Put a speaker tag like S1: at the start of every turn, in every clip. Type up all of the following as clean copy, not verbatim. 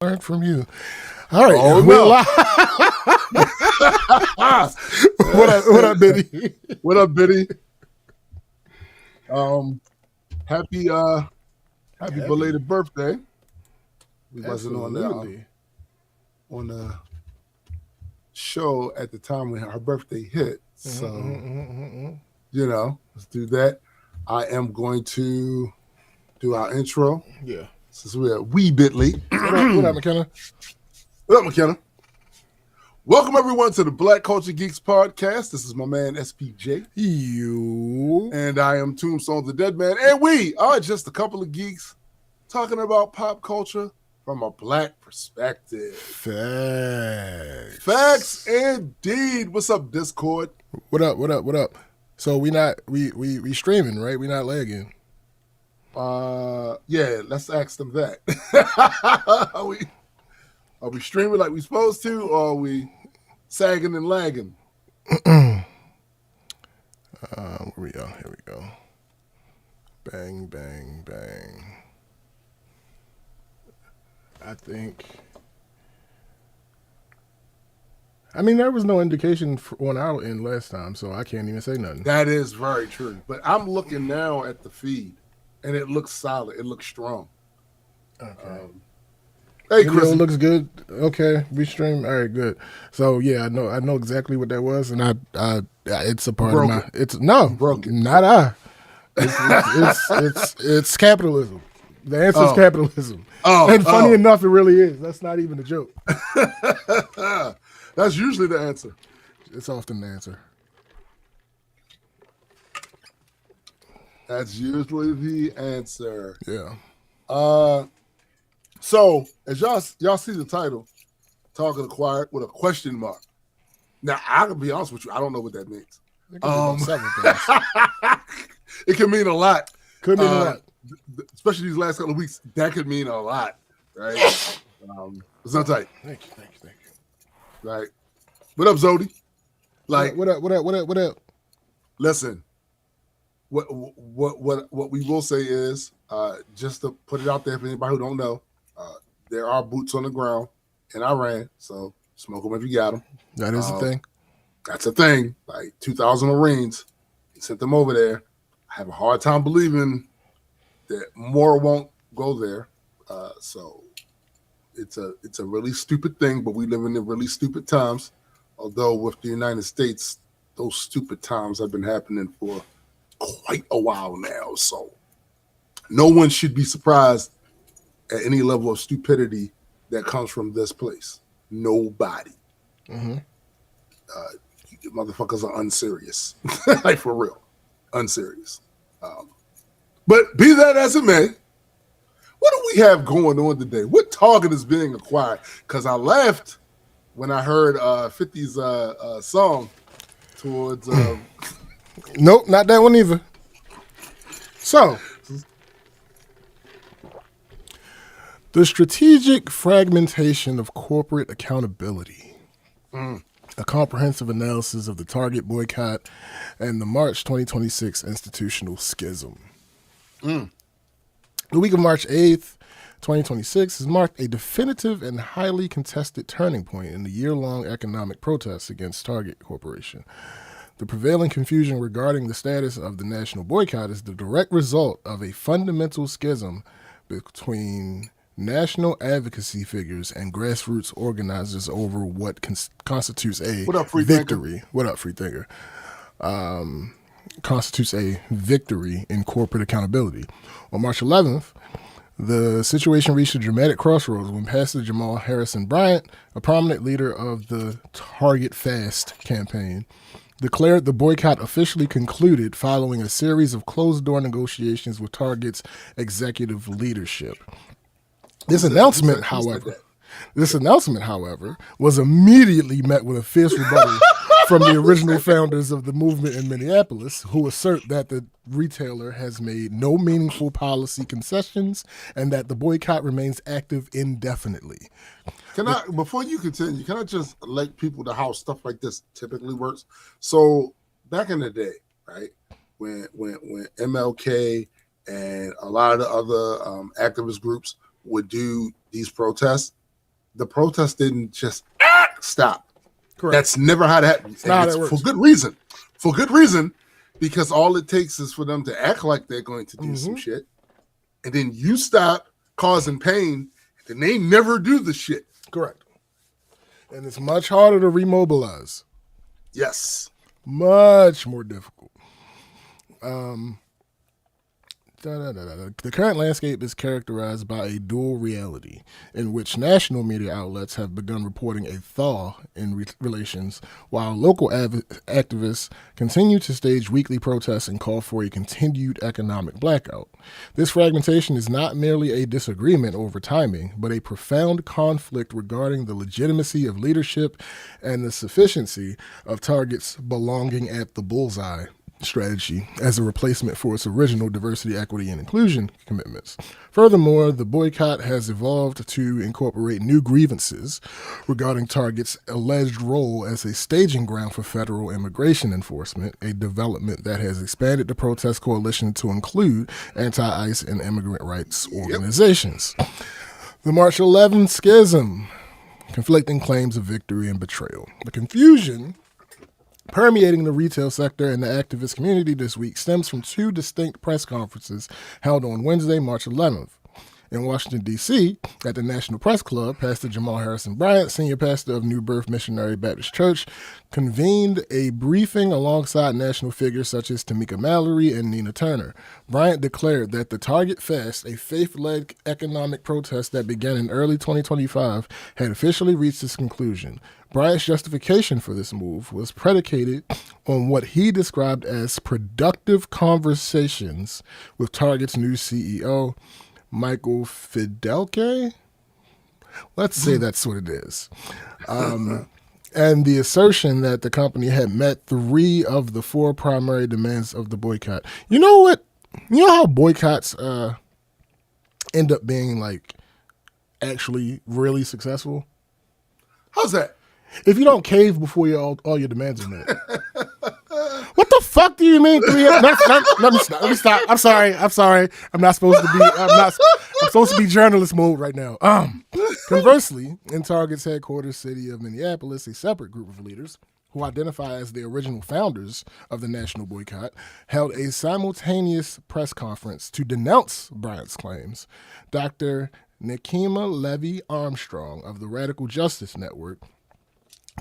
S1: Learn from you. All right.
S2: Oh,
S1: we're
S2: no.
S1: live. What up, Biddy?
S2: What up, Biddy? Happy belated birthday. We wasn't on the show at the time when her birthday hit. So, let's do that. I am going to do our intro.
S1: Yeah.
S2: Since we're wee bitly.
S1: What up, McKenna?
S2: What up, McKenna? Welcome, everyone, to the Black Culture Geeks podcast. This is my man, SPJ.
S1: You.
S2: And I am Tombstone the Dead Man. And we are just a couple of geeks talking about pop culture from a black perspective. Facts indeed. What's up, Discord?
S1: What up? So we streaming, right? We not lagging.
S2: Yeah, let's ask them that. Are we streaming like we supposed to, or are we sagging and lagging?
S1: Here we go. Bang, bang, bang. There was no indication on our end last time, so I can't even say nothing.
S2: That is very true. But I'm looking now at the feed, and it looks solid. It looks strong.
S1: Okay.
S2: Hey, Chris,
S1: it looks good. Okay, we stream. All right, good. So yeah, I know exactly what that was, and it's a part of my. It's no, not I. It's capitalism. The answer is capitalism. And funny enough, it really is. That's not even a joke.
S2: That's usually the answer.
S1: It's often the answer.
S2: That's usually the answer.
S1: Yeah.
S2: So as y'all see the title, Talking Acquired with a question mark. Now I can be honest with you, I don't know what that means. It can mean a lot.
S1: Could mean a lot.
S2: Especially these last couple of weeks, that could mean a lot, right? It's not tight.
S1: Thank you.
S2: Right. What up, Zodi?
S1: What up?
S2: Listen, what we will say is, just to put it out there for anybody who don't know, there are boots on the ground in Iran, so smoke them if you got them.
S1: That is a thing.
S2: That's a thing. Like 2,000 Marines, he sent them over there. I have a hard time believing that more won't go there. So it's a really stupid thing, but we live in really stupid times. Although with the United States, those stupid times have been happening for quite a while now. So no one should be surprised at any level of stupidity that comes from this place. Nobody.
S1: Mm-hmm.
S2: Motherfuckers are unserious. Like for real. Unserious. But be that as it may, what do we have going on today? What target is being acquired? Because I laughed when I heard 50's song towards...
S1: Nope, not that one either. So, the strategic fragmentation of corporate accountability. A comprehensive analysis of the Target boycott and the March 2026 institutional schism. The week of March 8th, 2026 has marked a definitive and highly contested turning point in the year-long economic protests against Target Corporation. The prevailing confusion regarding the status of the national boycott is the direct result of a fundamental schism between national advocacy figures and grassroots organizers over what constitutes a victory. What up, free thinker? Constitutes a victory in corporate accountability. On March 11th, the situation reached a dramatic crossroads when Pastor Jamal Harrison Bryant, a prominent leader of the Target Fast campaign, declared the boycott officially concluded following a series of closed-door negotiations with Target's executive leadership. This announcement, however, was immediately met with a fierce rebuttal from the original founders of the movement in Minneapolis, who assert that the retailer has made no meaningful policy concessions and that the boycott remains active indefinitely.
S2: Before you continue, can I just let people know how stuff like this typically works? So back in the day, right, when MLK and a lot of the other activist groups would do these protests, the protest didn't just stop.
S1: Correct.
S2: That's never how that happens.
S1: Not how
S2: And
S1: that
S2: it's
S1: works.
S2: for good reason. For good reason, because all it takes is for them to act like they're going to do some shit, and then you stop causing pain, and they never do the shit.
S1: Correct. And it's much harder to remobilize.
S2: Yes.
S1: Much more difficult. The current landscape is characterized by a dual reality in which national media outlets have begun reporting a thaw in relations, while local activists continue to stage weekly protests and call for a continued economic blackout. This fragmentation is not merely a disagreement over timing, but a profound conflict regarding the legitimacy of leadership and the sufficiency of targets belonging at the bullseye strategy as a replacement for its original diversity, equity, and inclusion commitments. Furthermore, the boycott has evolved to incorporate new grievances regarding Target's alleged role as a staging ground for federal immigration enforcement, a development that has expanded the protest coalition to include anti-ICE and immigrant rights organizations. The March 11 schism, conflicting claims of victory and betrayal. The confusion permeating the retail sector and the activist community this week stems from two distinct press conferences held on Wednesday, March 11th. In Washington, D.C., at the National Press Club, Pastor Jamal Harrison Bryant, senior pastor of New Birth Missionary Baptist Church, convened a briefing alongside national figures such as Tamika Mallory and Nina Turner. Bryant declared that the Target Fest, a faith-led economic protest that began in early 2025, had officially reached its conclusion. Bryant's justification for this move was predicated on what he described as productive conversations with Target's new CEO, Michael Fidelke. Let's say that's what it is. And the assertion that the company had met 3 of the 4 primary demands of the boycott. You know what? You know how boycotts end up being like actually really successful?
S2: How's that?
S1: If you don't cave before all your demands are met. What the fuck do you mean? Let me stop. I'm sorry. I'm not supposed to be. I'm supposed to be journalist mode right now. Conversely, in Target's headquarters city of Minneapolis, a separate group of leaders who identify as the original founders of the national boycott held a simultaneous press conference to denounce Bryant's claims. Dr. Nekima Levy Armstrong of the Radical Justice Network,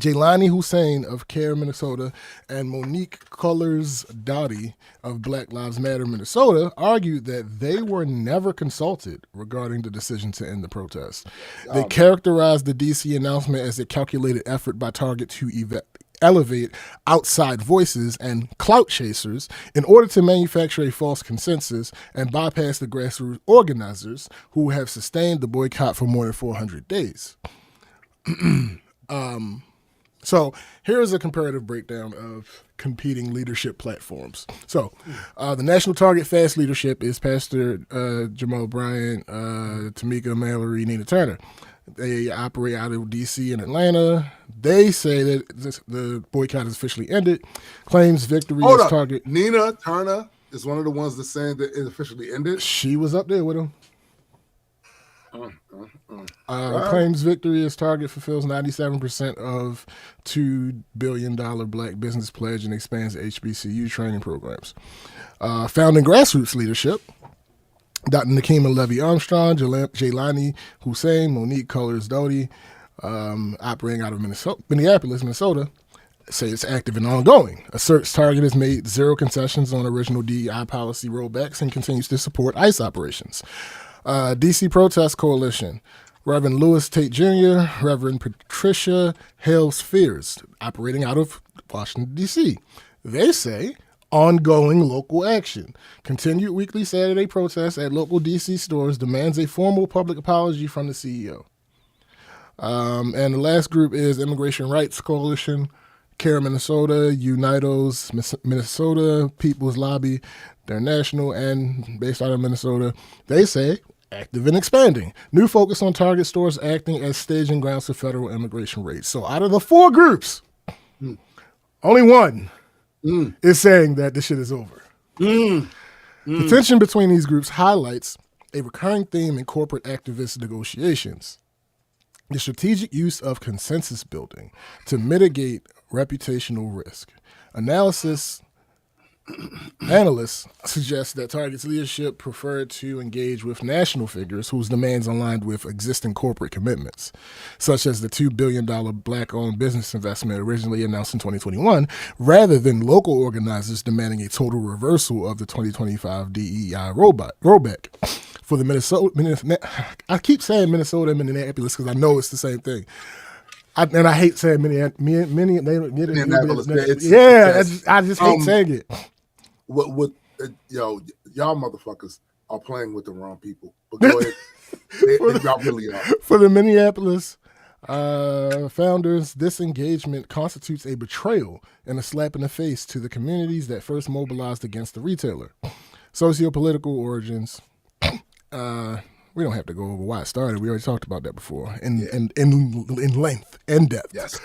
S1: Jaylani Hussein of CARE Minnesota, and Monique Cullors-Doughty of Black Lives Matter Minnesota argued that they were never consulted regarding the decision to end the protest. They characterized the D.C. announcement as a calculated effort by Target to elevate outside voices and clout chasers in order to manufacture a false consensus and bypass the grassroots organizers who have sustained the boycott for more than 400 days. So here's a comparative breakdown of competing leadership platforms. So the National Target Fest leadership is Pastor Jamal Bryant, Tamika Mallory, Nina Turner. They operate out of D.C. and Atlanta. They say that the boycott is officially ended. Claims victory is Target.
S2: Nina Turner is one of the ones that's saying that it officially ended.
S1: She was up there with him. Claims victory as Target fulfills 97% of $2 billion Black business pledge and expands HBCU training programs. Founding grassroots leadership, Dr. Nekima Levy Armstrong, Jaylani Hussein, Monique Cullors-Doughty, operating out of Minneapolis, Minnesota, say it's active and ongoing. Asserts Target has made 0 concessions on original DEI policy rollbacks and continues to support ICE operations. DC Protest Coalition, Reverend Louis Tate Jr., Reverend Patricia Hales Fears, operating out of Washington, D.C. They say ongoing local action. Continued weekly Saturday protests at local D.C. stores demands a formal public apology from the CEO. And the last group is Immigration Rights Coalition, CARE Minnesota, Unidos Minnesota, People's Lobby. They're national and based out of Minnesota. They say active and expanding. New focus on Target stores acting as staging grounds for federal immigration raids. So out of the 4 groups, only one is saying that this shit is over. The tension between these groups highlights a recurring theme in corporate activist negotiations. The strategic use of consensus building to mitigate reputational risk. Analysts suggest that Target's leadership preferred to engage with national figures whose demands aligned with existing corporate commitments, such as the $2 billion black-owned business investment originally announced in 2021, rather than local organizers demanding a total reversal of the 2025 DEI rollback. For the I keep saying Minnesota and Minneapolis because I know it's the same thing. I hate saying Minneapolis. I just hate saying it.
S2: Y'all motherfuckers are playing with the wrong people. But go ahead. Y'all really are.
S1: For the Minneapolis founders, this engagement constitutes a betrayal and a slap in the face to the communities that first mobilized against the retailer. Sociopolitical origins. We don't have to go over why it started. We already talked about that before in length and depth.
S2: Yes.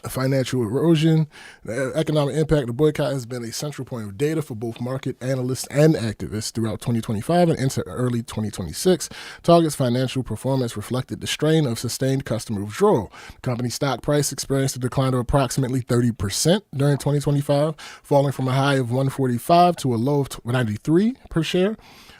S1: Financial erosion, the economic impact of the boycott has been a central point of data for both market analysts and activists throughout 2025 and into early 2026. Target's financial performance reflected the strain of sustained customer withdrawal. The company's stock price experienced a decline of approximately 30% during 2025, falling from a high of $145 to a low of $93 per share.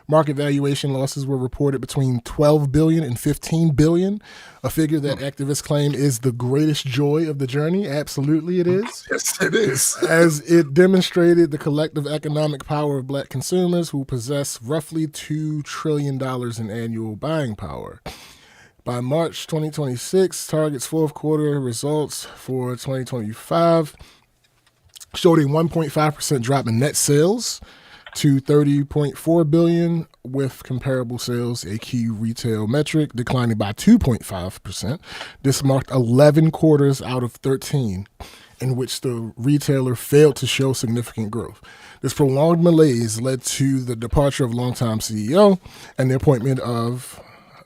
S1: Market valuation losses were reported between $12 billion and $15 billion, a figure that activists claim is the greatest joy of the journey. Absolutely it is.
S2: Yes, it is.
S1: As it demonstrated the collective economic power of black consumers who possess roughly $2 trillion in annual buying power. By March 2026, Target's fourth quarter results for 2025 showed a 1.5% drop in net sales to $30.4 billion, with comparable sales, a key retail metric, declining by 2.5%. This marked 11 quarters out of 13 in which the retailer failed to show significant growth. This prolonged malaise led to the departure of longtime CEO and the appointment of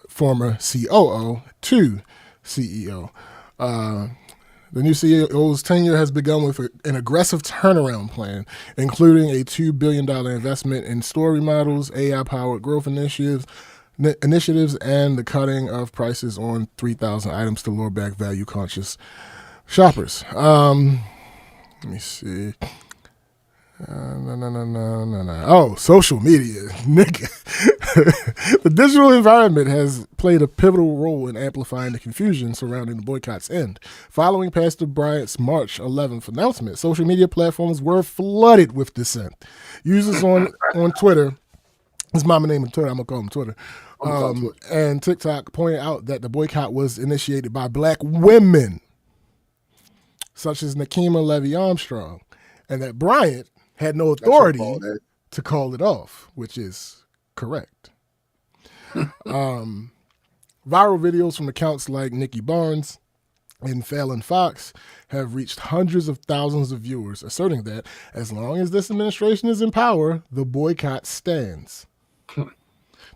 S1: former COO to CEO. The new CEO's tenure has begun with an aggressive turnaround plan, including a $2 billion investment in store remodels, AI-powered growth initiatives, and the cutting of prices on 3,000 items to lure back value-conscious shoppers. Let me see. Oh, social media, nigga. The digital environment has played a pivotal role in amplifying the confusion surrounding the boycott's end. Following Pastor Bryant's March 11th announcement, social media platforms were flooded with dissent. Users on Twitter, his mama name on Twitter, I'm going to call him Twitter, and TikTok pointed out that the boycott was initiated by black women, such as Nakima Levy Armstrong, and that Bryant had no authority to call it off, which is correct. Viral videos from accounts like Nikki Barnes and Fallon Fox have reached hundreds of thousands of viewers, asserting that as long as this administration is in power, the boycott stands.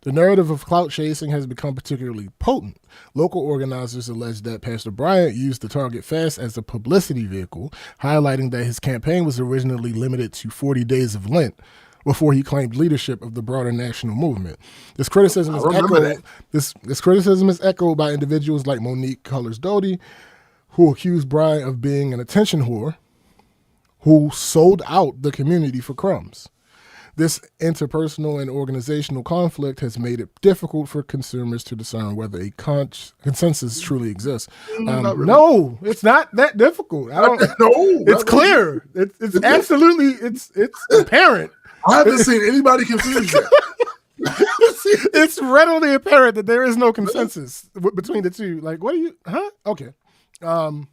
S1: The narrative of clout chasing has become particularly potent. Local organizers allege that Pastor Bryant used the Target Fast as a publicity vehicle, highlighting that his campaign was originally limited to 40 days of Lent before he claimed leadership of the broader national movement. This criticism is echoed by individuals like Monique Cullors Doty, who accused Bryant of being an attention whore who sold out the community for crumbs. This interpersonal and organizational conflict has made it difficult for consumers to discern whether a consensus truly exists. Really. No, it's not that difficult. It's clear. It's absolutely, it's apparent.
S2: I haven't seen anybody confused yet.
S1: It's readily apparent that there is no consensus between the two. Like, what are you, Okay. An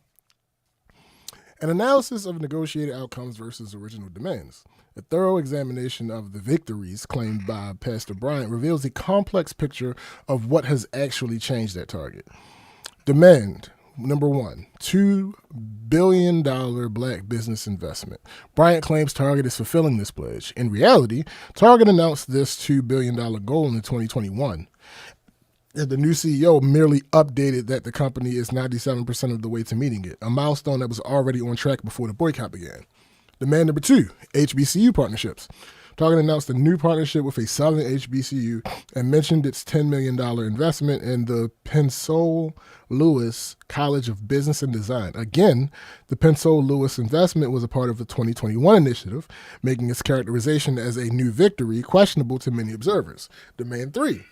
S1: analysis of negotiated outcomes versus original demands. A thorough examination of the victories claimed by Pastor Bryant reveals a complex picture of what has actually changed at Target. Demand, number one, $2 billion black business investment. Bryant claims Target is fulfilling this pledge. In reality, Target announced this $2 billion goal in 2021. The new CEO merely updated that the company is 97% of the way to meeting it, a milestone that was already on track before the boycott began. Demand number two, HBCU partnerships. Target announced a new partnership with a Southern HBCU and mentioned its $10 million investment in the Pensole Lewis College of Business and Design. Again, the Pensole Lewis investment was a part of the 2021 initiative, making its characterization as a new victory questionable to many observers. Demand 3.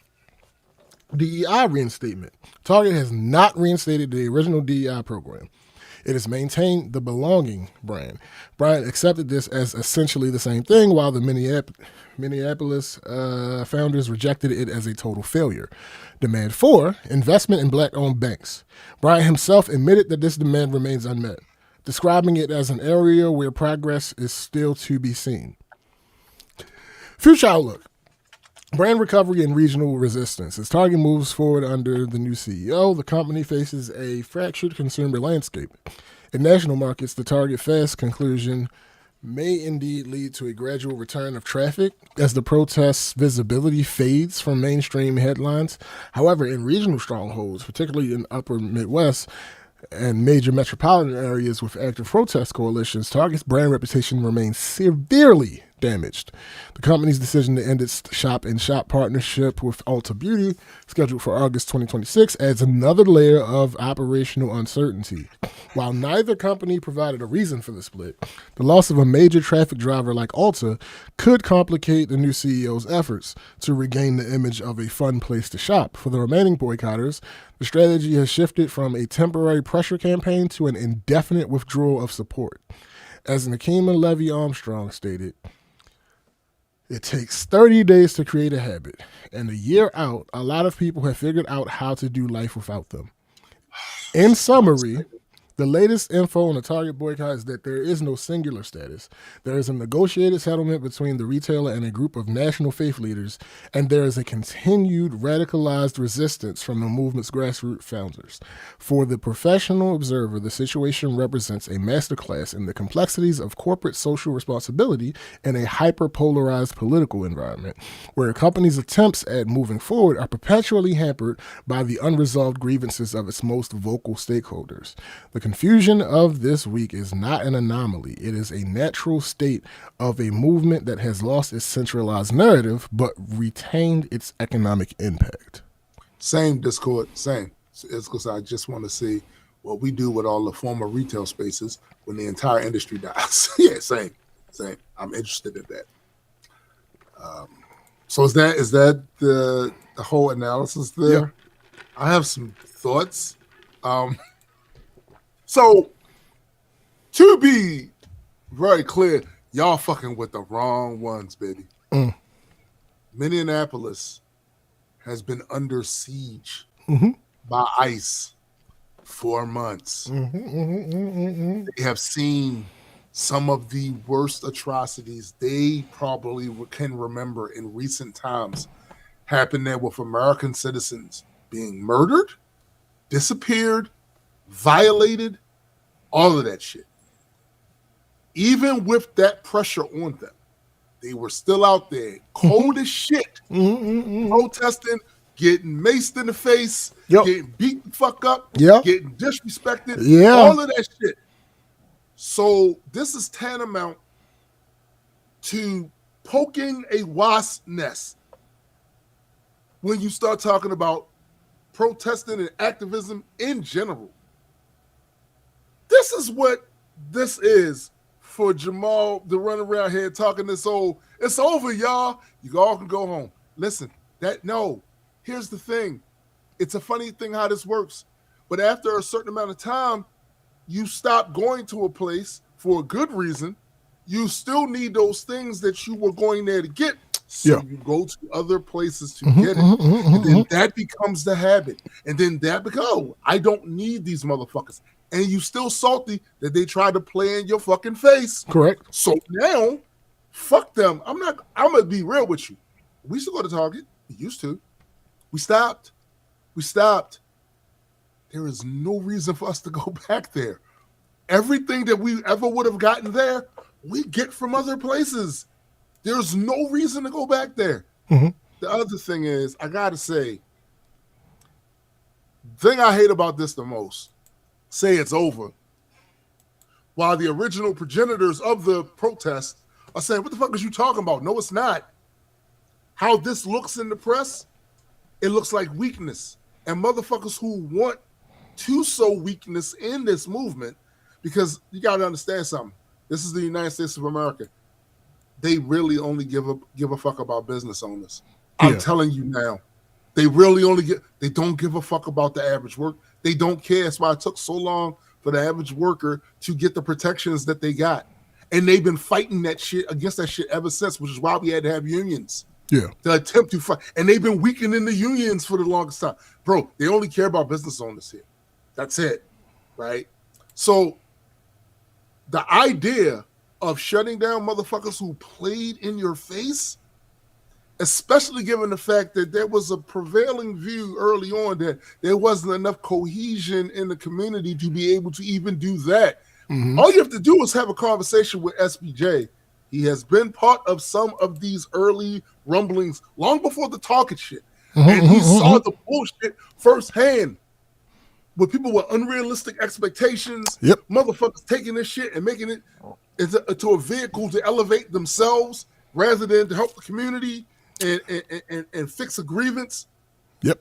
S1: DEI reinstatement. Target has not reinstated the original DEI program. It has maintained the Belonging brand. Bryant accepted this as essentially the same thing, while the Minneapolis founders rejected it as a total failure. Demand 4, investment in black-owned banks. Bryant himself admitted that this demand remains unmet, describing it as an area where progress is still to be seen. Future outlook. Brand recovery and regional resistance. As Target moves forward under the new CEO, the company faces a fractured consumer landscape. In national markets, the Target Fest conclusion may indeed lead to a gradual return of traffic as the protest's visibility fades from mainstream headlines. However, in regional strongholds, particularly in upper Midwest and major metropolitan areas with active protest coalitions, Target's brand reputation remains severely damaged. The company's decision to end its shop-in-shop partnership with Ulta Beauty, scheduled for August 2026, adds another layer of operational uncertainty. While neither company provided a reason for the split, the loss of a major traffic driver like Ulta could complicate the new CEO's efforts to regain the image of a fun place to shop. For the remaining boycotters, the strategy has shifted from a temporary pressure campaign to an indefinite withdrawal of support. As Nakima Levy-Armstrong stated, it takes 30 days to create a habit, and a year out, a lot of people have figured out how to do life without them. In summary, the latest info on the Target boycott is that there is no singular status. There is a negotiated settlement between the retailer and a group of national faith leaders, and there is a continued radicalized resistance from the movement's grassroots founders. For the professional observer, the situation represents a masterclass in the complexities of corporate social responsibility in a hyper-polarized political environment, where a company's attempts at moving forward are perpetually hampered by the unresolved grievances of its most vocal stakeholders. The confusion of this week is not an anomaly. It is a natural state of a movement that has lost its centralized narrative but retained its economic impact.
S2: Same Discord, same. It's because I just want to see what we do with all the former retail spaces when the entire industry dies. Yeah, same. I'm interested in that. So is that the whole analysis there?
S1: Yeah.
S2: I have some thoughts. So, to be very clear, y'all fucking with the wrong ones, baby. Minneapolis has been under siege by ICE for months. They have seen some of the worst atrocities they probably can remember in recent times happen there, with American citizens being murdered, disappeared, violated, all of that shit. Even with that pressure on them, they were still out there, cold as shit, protesting, getting maced in the face, getting beat the fuck up, getting disrespected, all of that shit. So this is tantamount to poking a wasp nest when you start talking about protesting and activism in general. This is what this is for Jamal to run around here talking this old. It's over, y'all. You all can go home. Listen, here's the thing. It's a funny thing how this works. But after a certain amount of time, you stop going to a place for a good reason. You still need those things that you were going there to get. So you go to other places to get it. And then that becomes the habit. And then that becomes, I don't need these motherfuckers. And you still salty that they tried to play in your fucking face.
S1: Correct.
S2: So now, fuck them. I'm going to be real with you. We used to go to Target. We used to. We stopped. There is no reason for us to go back there. Everything that we ever would have gotten there, we get from other places. There's no reason to go back there. The other thing is, I got to say, the thing I hate about this the most, say it's over, while the original progenitors of the protest are saying, what the fuck is you talking about? No, it's not. How this looks in the press, it looks like weakness. And motherfuckers who want to sow weakness in this movement, because you got to understand something. This is the United States of America. They really only give a fuck about business owners. I'm telling you now. They really they don't give a fuck about the average work. They don't care. That's why it took so long for the average worker to get the protections that they got. And they've been fighting that shit against that shit ever since, which is why we had to have unions.
S1: Yeah.
S2: To attempt to fight. And they've been weakening the unions for the longest time. Bro, they only care about business owners here. That's it. Right? So the idea of shutting down motherfuckers who played in your face, especially given the fact that there was a prevailing view early on that there wasn't enough cohesion in the community to be able to even do that. All you have to do is have a conversation with SBJ. He has been part of some of these early rumblings long before the talking shit. And he saw the bullshit firsthand with people with unrealistic expectations, motherfuckers taking this shit and making it into a vehicle to elevate themselves rather than to help the community and fix a grievance.
S1: Yep.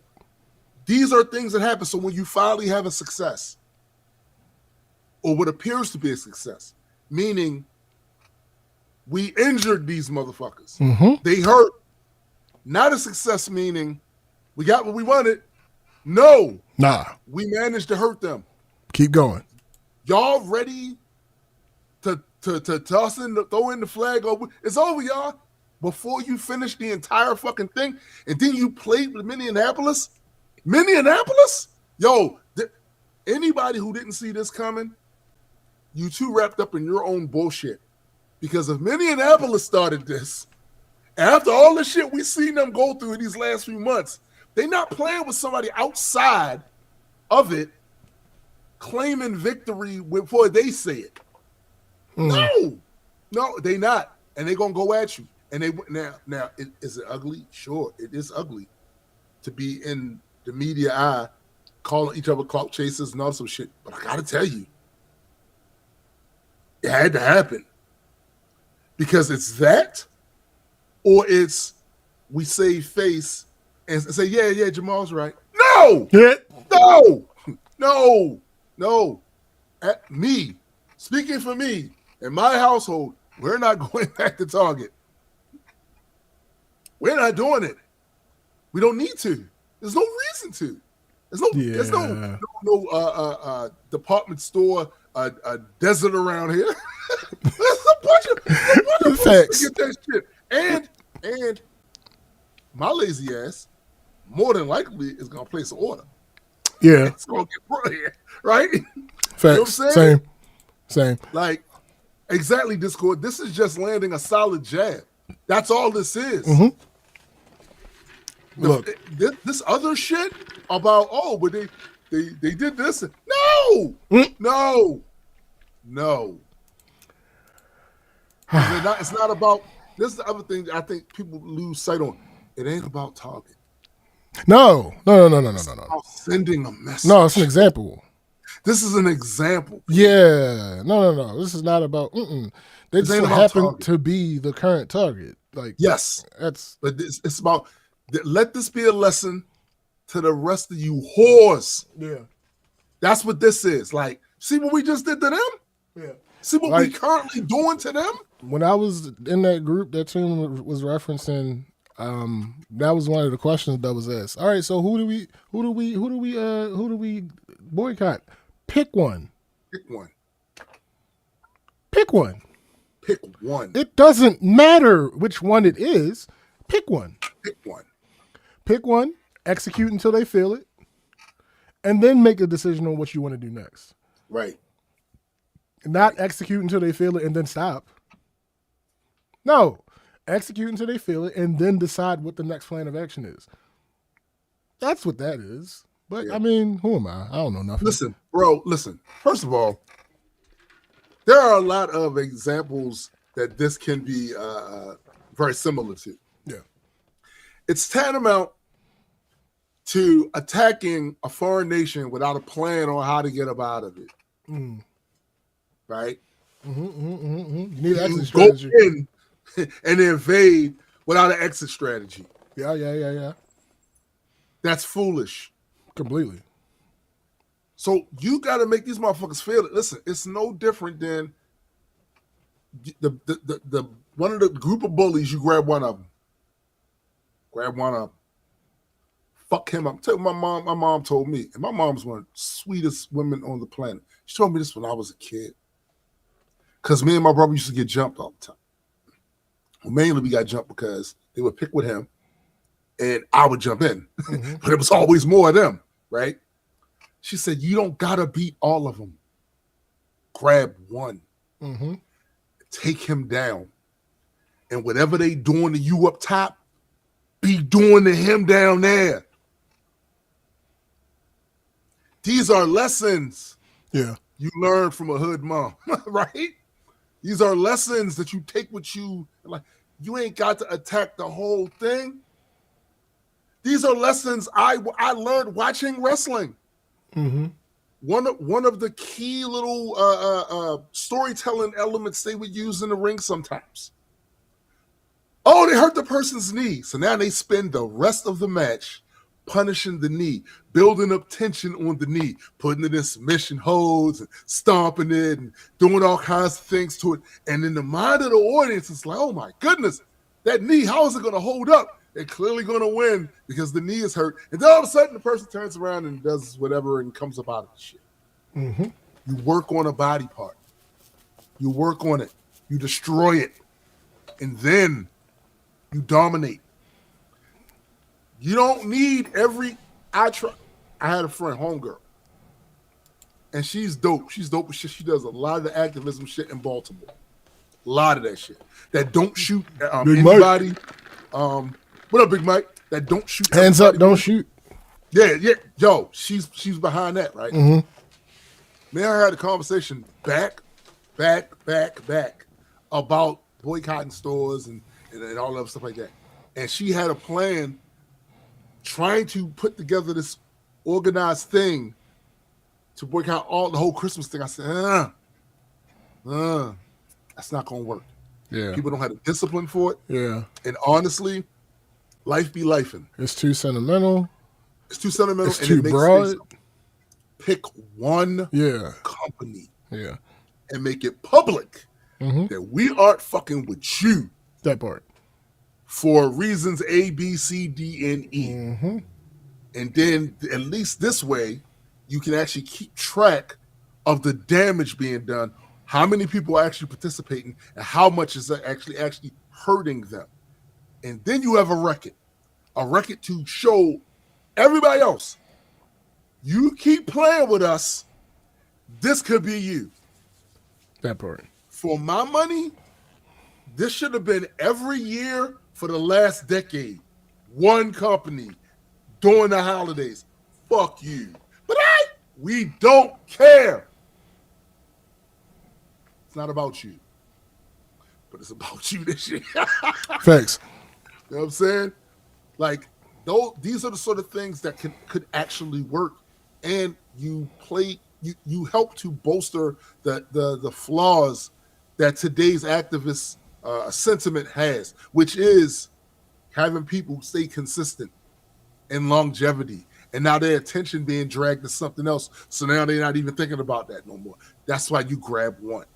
S2: These are things that happen. So when you finally have a success, or what appears to be a success, meaning we injured these motherfuckers. They hurt. Not a success meaning we got what we wanted. No.
S1: Nah.
S2: We managed to hurt them.
S1: Keep going.
S2: Y'all ready to toss in, throw in the flag over? It's over, y'all. Before you finish the entire fucking thing, and then you played with Minneapolis? Minneapolis? Yo, anybody who didn't see this coming, you too wrapped up in your own bullshit. Because if Minneapolis started this, after all the shit we seen them go through in these last few months, they not playing with somebody outside of it claiming victory before they say it. No, they not. And they going to go at you. And they now, is it ugly? Sure, it is ugly to be in the media eye calling each other clout chasers and all some shit. But I got to tell you, it had to happen. Because it's that, or it's we save face and say, yeah, Jamal's right. No! No. At me, speaking for me, in my household, we're not going back to Target. We're not doing it. We don't need to. There's no reason to. There's no department store desert around here. There's a bunch of
S1: facts.
S2: Get that shit. And my lazy ass, more than likely, is gonna place an order.
S1: Yeah.
S2: It's gonna get brought here, right?
S1: Facts.
S2: You know what I'm saying?
S1: Same.
S2: Like, exactly, Discord. This is just landing a solid jab. That's all this is.
S1: Look,
S2: this other shit about but they did this. No. It's not about. This is the other thing that I think people lose sight on. It ain't about Target.
S1: No.
S2: It's about sending a message.
S1: No, it's an example.
S2: This is an example.
S1: Yeah. No. This is not about. They just happen
S2: Target.
S1: to be the current target. Like,
S2: yes,
S1: that's.
S2: But it's about. Let this be a lesson to the rest of you whores.
S1: Yeah.
S2: That's what this is. Like, see what we just did to them?
S1: Yeah.
S2: See what we currently doing to them?
S1: When I was in that group that Tim was referencing, that was one of the questions that was asked. All right, so who do we boycott? Pick one. Pick one. It doesn't matter which one it is. Pick one. Execute until they feel it, and then make a decision on what you want to do next.
S2: Right.
S1: Not execute until they feel it and then stop. No. Execute until they feel it and then decide what the next plan of action is. That's what that is. But, yeah. I mean, who am I? I don't know nothing.
S2: Listen, bro, First of all, there are a lot of examples that this can be very similar to.
S1: Yeah.
S2: It's tantamount to attacking a foreign nation without a plan on how to get up out of it. Right?
S1: You need an exit strategy.
S2: and invade without an exit strategy.
S1: Yeah.
S2: That's foolish.
S1: Completely.
S2: So you got to make these motherfuckers feel it. Listen, it's no different than the one of the group of bullies. You grab one of them. Grab one of them. Fuck him up. Tell you, my mom told me, and my mom's one of the sweetest women on the planet. She told me this when I was a kid. Because me and my brother used to get jumped all the time. Well, mainly we got jumped because they would pick with him and I would jump in.
S1: Mm-hmm.
S2: But it was always more of them, right? She said, you don't got to beat all of them. Grab one.
S1: Mm-hmm.
S2: Take him down. And whatever they doing to you up top, be doing to him down there. These are lessons
S1: Yeah.
S2: you learn from a hood mom, right? These are lessons that you take with you. Like, you ain't got to attack the whole thing. These are lessons I learned watching wrestling.
S1: Mm-hmm.
S2: One of the key little storytelling elements they would use in the ring sometimes. Oh, they hurt the person's knee. So now they spend the rest of the match punishing the knee, building up tension on the knee, putting it in submission holds and stomping it and doing all kinds of things to it. And in the mind of the audience, it's like, oh my goodness, that knee, how is it going to hold up? They're clearly going to win because the knee is hurt. And then all of a sudden, the person turns around and does whatever and comes up out of the shit.
S1: Mm-hmm.
S2: You work on a body part. You work on it. You destroy it. And then you dominate. You don't need I had a friend, homegirl, and she's dope. She's dope with shit. She does a lot of the activism shit in Baltimore. A lot of that shit. That don't shoot anybody. What up, Big Mike? That don't shoot.
S1: Hands up, don't shoot.
S2: Yeah. Yo, she's behind that, right?
S1: Mm-hmm.
S2: Me and her had a conversation back about boycotting stores and all that stuff like that. And she had a plan trying to put together this organized thing to boycott the whole Christmas thing. I said, that's not going to work.
S1: Yeah.
S2: People don't have the discipline for it.
S1: Yeah.
S2: And honestly, life be lifing.
S1: It's too sentimental.
S2: It's too sentimental.
S1: It's too broad.
S2: Pick one company
S1: Yeah.
S2: and make it public
S1: Mm-hmm.
S2: that we aren't fucking with you
S1: That part.
S2: for reasons A, B, C, D, and E.
S1: Mm-hmm.
S2: And then at least this way, you can actually keep track of the damage being done, how many people are actually participating, and how much is that actually hurting them. And then you have a record to show everybody else. You keep playing with us, this could be you.
S1: That part.
S2: For my money, this should have been every year for the last decade. One company during the holidays. Fuck you. But we don't care. It's not about you. But it's about you this year.
S1: Facts.
S2: You know what I'm saying? Like, these are the sort of things that could actually work. And you help to bolster the flaws that today's activist sentiment has, which is having people stay consistent and longevity. And now their attention being dragged to something else. So now they're not even thinking about that no more. That's why you grab one.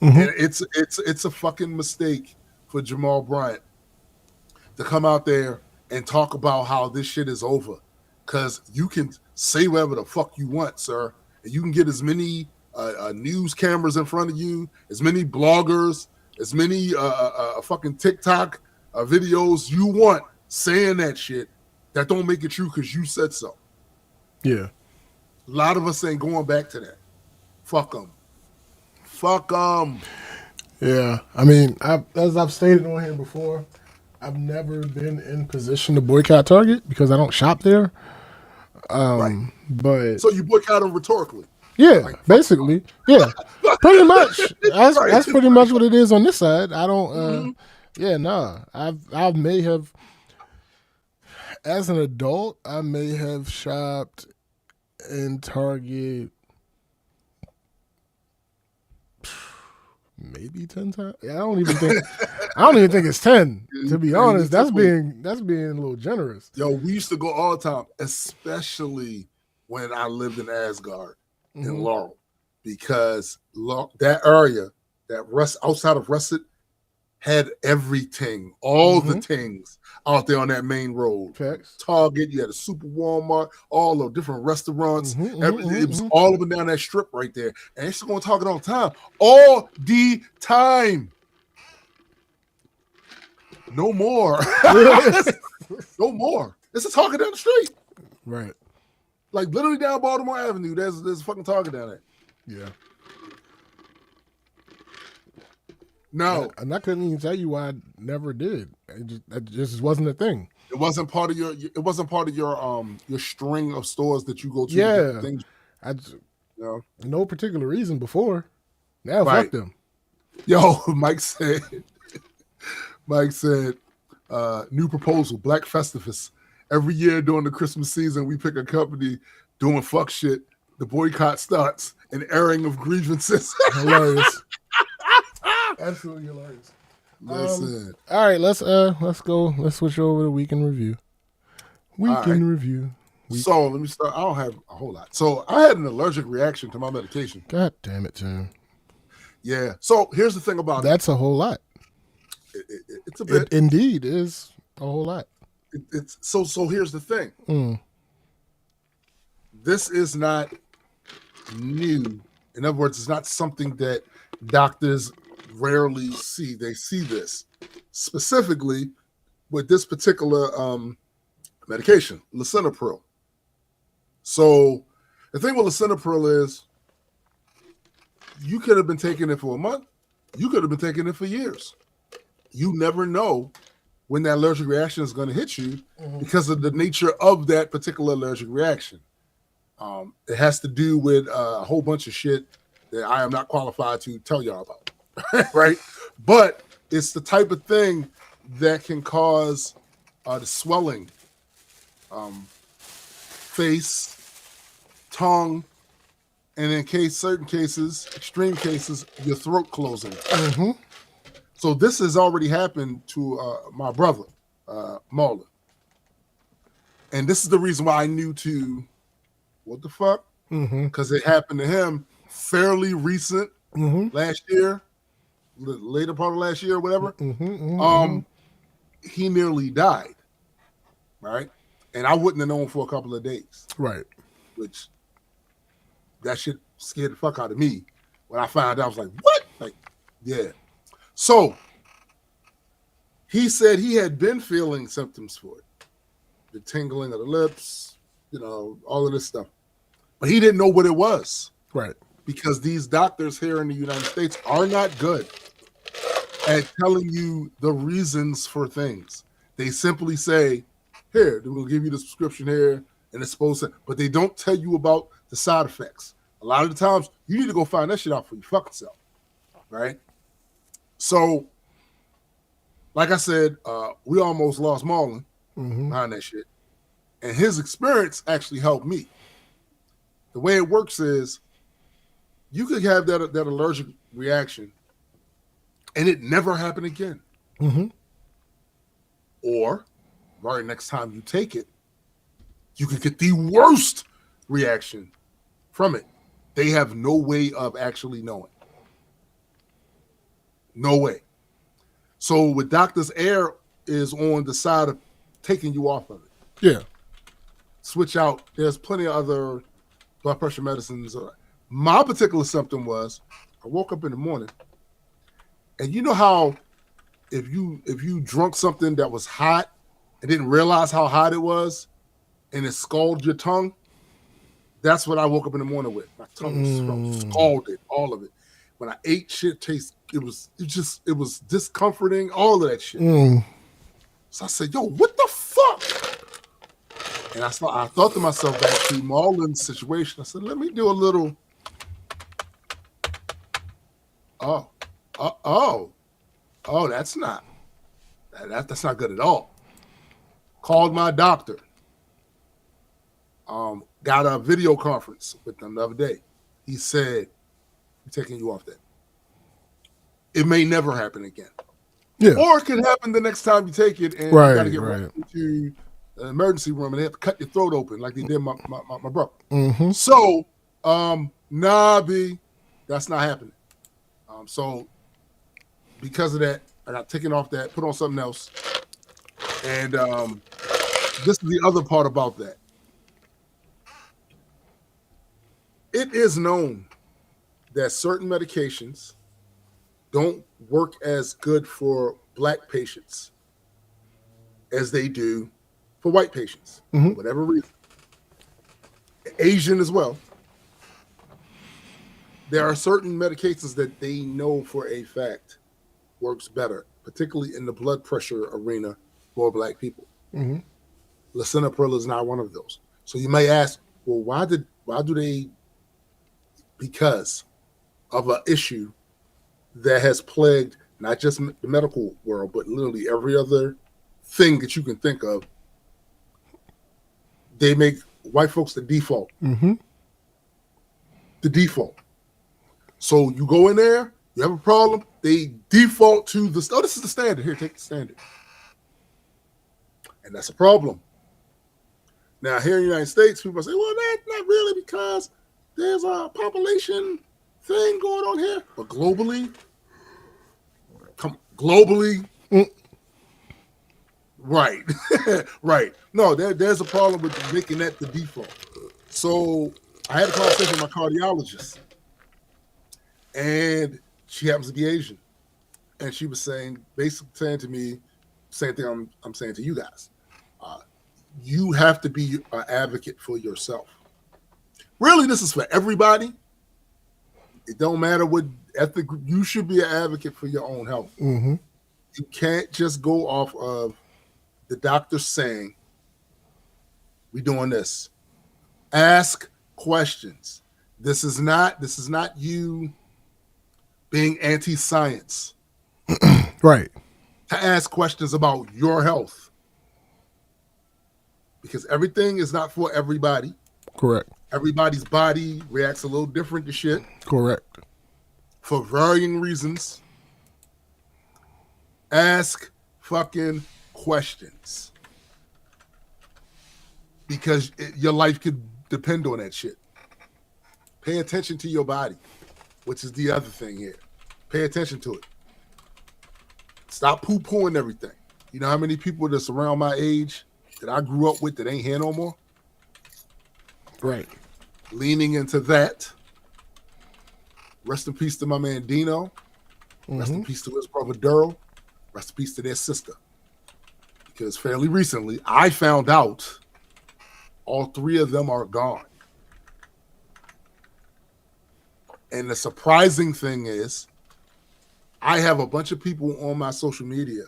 S1: Mm-hmm.
S2: And it's a fucking mistake for Jamal Bryant to come out there and talk about how this shit is over. Because you can say whatever the fuck you want, sir. And you can get as many news cameras in front of you, as many bloggers, as many fucking TikTok videos you want saying that shit. That don't make it true because you said so.
S1: Yeah.
S2: A lot of us ain't going back to that. Fuck them. Fuck them.
S1: Yeah. I mean, as I've stated on here before, I've never been in position to boycott Target because I don't shop there.
S2: Right.
S1: But
S2: so you boycott them rhetorically.
S1: Yeah, basically. Yeah. Pretty much. That's
S2: Right.
S1: that's pretty much what it is on this side. I don't
S2: Mm-hmm.
S1: yeah, nah. I may have, as an adult, I may have shopped in Target maybe 10 times. Yeah, I don't even think it's 10. To be honest, that's being a little generous.
S2: Yo, we used to go all the time, especially when I lived in Asgard in Laurel, because that area, outside of Russet, had everything, all the things out there on that main road.
S1: Facts.
S2: Target, you had a Super Walmart, all the different restaurants, everything. It was all up and down that strip right there. And it's going to Target all the time. All the time. No more. No more. It's a Target down the street.
S1: Right.
S2: Like literally down Baltimore Avenue, there's a fucking Target down there.
S1: Yeah.
S2: No.
S1: And I couldn't even tell you why I never did. It just wasn't a thing.
S2: It wasn't part of your your string of stores that you go to.
S1: Yeah.
S2: Things.
S1: No particular reason before. Now fuck them.
S2: Yo, Mike said, new proposal, Black Festivus. Every year during the Christmas season, we pick a company doing fuck shit. The boycott starts, an airing of grievances.
S1: Hilarious. Absolutely hilarious.
S2: Listen.
S1: All right, let's go. Let's switch over to week in review. Review.
S2: So let me start. I don't have a whole lot. So I had an allergic reaction to my medication.
S1: God damn it, Tim.
S2: Yeah. So here's the thing about
S1: that's a whole lot.
S2: It's a bit.
S1: It indeed is a whole lot.
S2: It's so. Here's the thing. This is not new. In other words, it's not something that doctors rarely see. They see this specifically with this particular medication, lisinopril. So the thing with lisinopril is you could have been taking it for a month. You could have been taking it for years. You never know when that allergic reaction is going to hit you because of the nature of that particular allergic reaction. It has to do with a whole bunch of shit that I am not qualified to tell y'all about, right? But it's the type of thing that can cause the swelling, face, tongue, and in certain cases, extreme cases, your throat closing. So this has already happened to my brother, Marlon. And this is the reason why I knew to, what the fuck? Because it happened to him fairly recent, last year, later part of last year or whatever. He nearly died, right? And I wouldn't have known for a couple of days.
S1: Right.
S2: Which, that shit scared the fuck out of me. When I found out, I was like, what? Like, yeah. So, he said he had been feeling symptoms for it. The tingling of the lips, all of this stuff. But he didn't know what it was.
S1: Right.
S2: Because these doctors here in the United States are not good at telling you the reasons for things. They simply say, here, we're going to give you the prescription here, and it's supposed to, but they don't tell you about the side effects. A lot of the times, you need to go find that shit out for your fucking self, right? So, like I said, we almost lost Marlon behind that shit. And his experience actually helped me. The way it works is you could have that allergic reaction and it never happen again. Or, right next time you take it, you could get the worst reaction from it. They have no way of actually knowing. No way. So with Doctor's Air is on the side of taking you off of it.
S1: Yeah.
S2: Switch out. There's plenty of other blood pressure medicines. My particular symptom was I woke up in the morning, and you know how if you drunk something that was hot and didn't realize how hot it was, and it scalded your tongue. That's what I woke up in the morning with. My tongue was scalded, all of it. When I ate shit, it was discomforting, all of that shit. So I said, yo, what the fuck? And I thought to myself back to Marlon's situation. I said, let me do a little. That's not good at all. Called my doctor. Got a video conference with them the other day. He said, I'm taking you off that. it may never happen again.
S1: Yeah.
S2: Or it can happen the next time you take it, and you got to get right into an emergency room, and they have to cut your throat open like they did my brother.
S1: Mm-hmm.
S2: So, nah, B, that's not happening. So, because of that, I got taken off that, put on something else. And this is the other part about that. It is known that certain medications don't work as good for Black patients as they do for white patients, for whatever reason. Asian as well. There are certain medications that they know for a fact works better, particularly in the blood pressure arena for Black people.
S1: Mm-hmm.
S2: Lisinopril is not one of those. So you may ask, well, why do they? Because of an issue that has plagued not just the medical world, but literally every other thing that you can think of. They make white folks the default.
S1: Mm-hmm.
S2: The default. So you go in there, you have a problem, they default to this is the standard. Here, take the standard. And that's a problem. Now, here in the United States, people say, well, that's not really, because there's a population thing going on here. But globally, right, right. No, there's a problem with making that the default. So I had a conversation with my cardiologist, and she happens to be Asian. And she was basically saying to me, same thing I'm saying to you guys. You have to be an advocate for yourself. Really, this is for everybody. It don't matter what ethnic group. You should be an advocate for your own health.
S1: Mm-hmm.
S2: You can't just go off of the doctor saying, we're doing this. Ask questions. This is not you being anti-science.
S1: Right.
S2: To ask questions about your health. Because everything is not for everybody.
S1: Correct.
S2: Everybody's body reacts a little different to shit.
S1: Correct.
S2: For varying reasons. Ask fucking questions. Because your life could depend on that shit. Pay attention to your body, which is the other thing here. Pay attention to it. Stop poo-pooing everything. You know how many people that's around my age that I grew up with that ain't here no more?
S1: Right.
S2: Leaning into that. Rest in peace to my man Dino. Rest in peace to his brother Daryl. Rest in peace to their sister. Because fairly recently, I found out all three of them are gone. And the surprising thing is, I have a bunch of people on my social media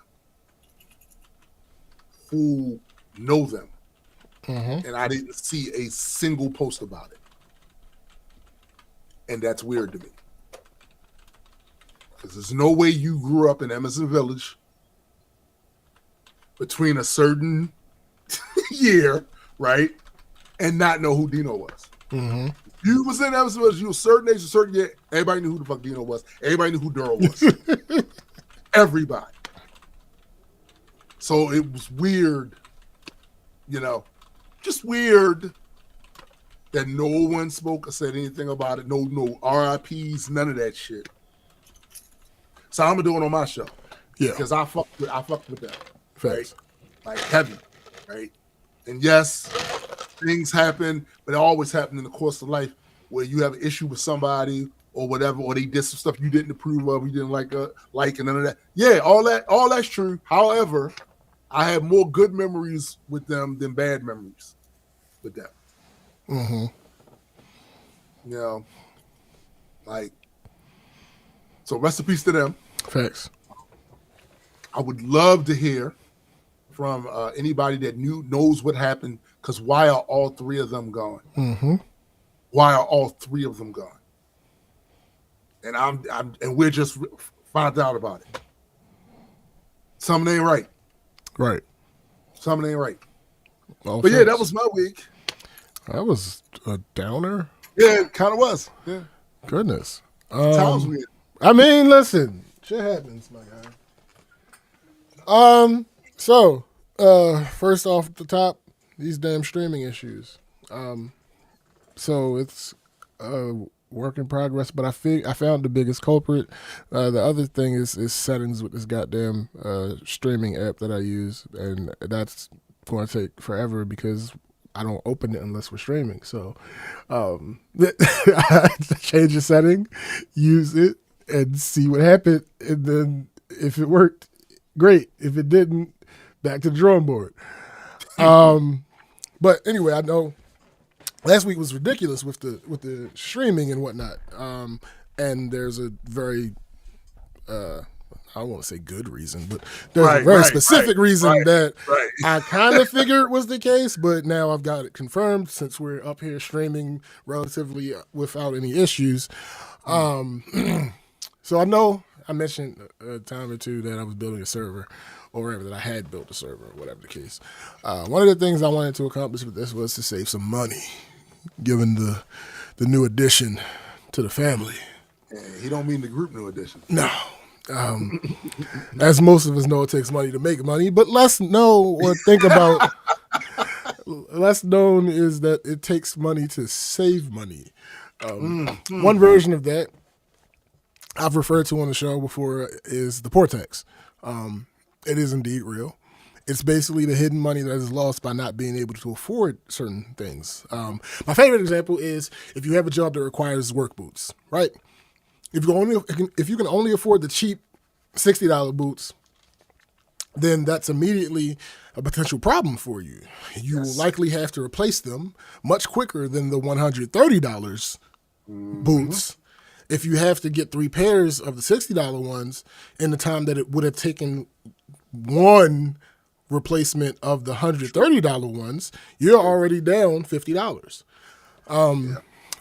S2: who know them. And I didn't see a single post about it. And that's weird to me. Because there's no way you grew up in Emerson Village between a certain year, right, and not know who Dino was.
S1: Mm-hmm.
S2: You was in Emerson Village, you were a certain age, a certain year, everybody knew who the fuck Dino was. Everybody knew who Daryl was. Everybody. So it was weird, just weird that no one spoke or said anything about it. No RIPs, none of that shit. So I'm gonna do it on my show.
S1: Yeah.
S2: Because I fucked with that.
S1: Facts.
S2: Right? Like heavy. Right? And yes, things happen, but it always happen in the course of life where you have an issue with somebody or whatever, or they did some stuff you didn't approve of, you didn't like and none of that. Yeah, all that's true. However, I have more good memories with them than bad memories with them.
S1: Mm-hmm.
S2: So rest in peace to them.
S1: Facts.
S2: I would love to hear from anybody that knows what happened, because why are all three of them gone?
S1: Mm-hmm.
S2: Why are all three of them gone? And and we're just found out about it. Something ain't right.
S1: Right.
S2: Something ain't right.
S1: All
S2: but
S1: facts.
S2: yeah, that was my week.
S1: That was a downer.
S2: Yeah, it kind of was. Yeah.
S1: Goodness.
S2: Times weird.
S1: I mean, listen, Shit happens, my guy. First off at the top, these damn streaming issues. So it's work in progress, but I found the biggest culprit. The other thing is settings with this goddamn streaming app that I use, and that's going to take forever because I don't open it unless we're streaming. So I change the setting, use it, and see what happened. And then if it worked, great. If it didn't, back to the drawing board. But anyway, I know last week was ridiculous with the streaming and whatnot. And there's a very I don't want to say good reason, but there's a very specific reason that I kind of figured was the case, but now I've got it confirmed since we're up here streaming relatively without any issues. So I know I mentioned a time or two that I was building a server, or whatever, that I had built a server, or whatever the case. One of the things I wanted to accomplish with this was to save some money, given the new addition to the family.
S2: Yeah, he don't mean the group new addition.
S1: No. As most of us know, it takes money to make money, but less know or think about, less known is that it takes money to save money. One version of that I've referred to on the show before is the Portex. It is indeed real. It's basically the hidden money that is lost by not being able to afford certain things. My favorite example is if you have a job that requires work boots, right? If you can only afford the cheap $60 boots, then that's immediately a potential problem for you. You will likely have to replace them much quicker than the $130 boots if you have to get 3 pairs of the $60 ones in the time that it would have taken one replacement of the $130 ones. You're already down $50.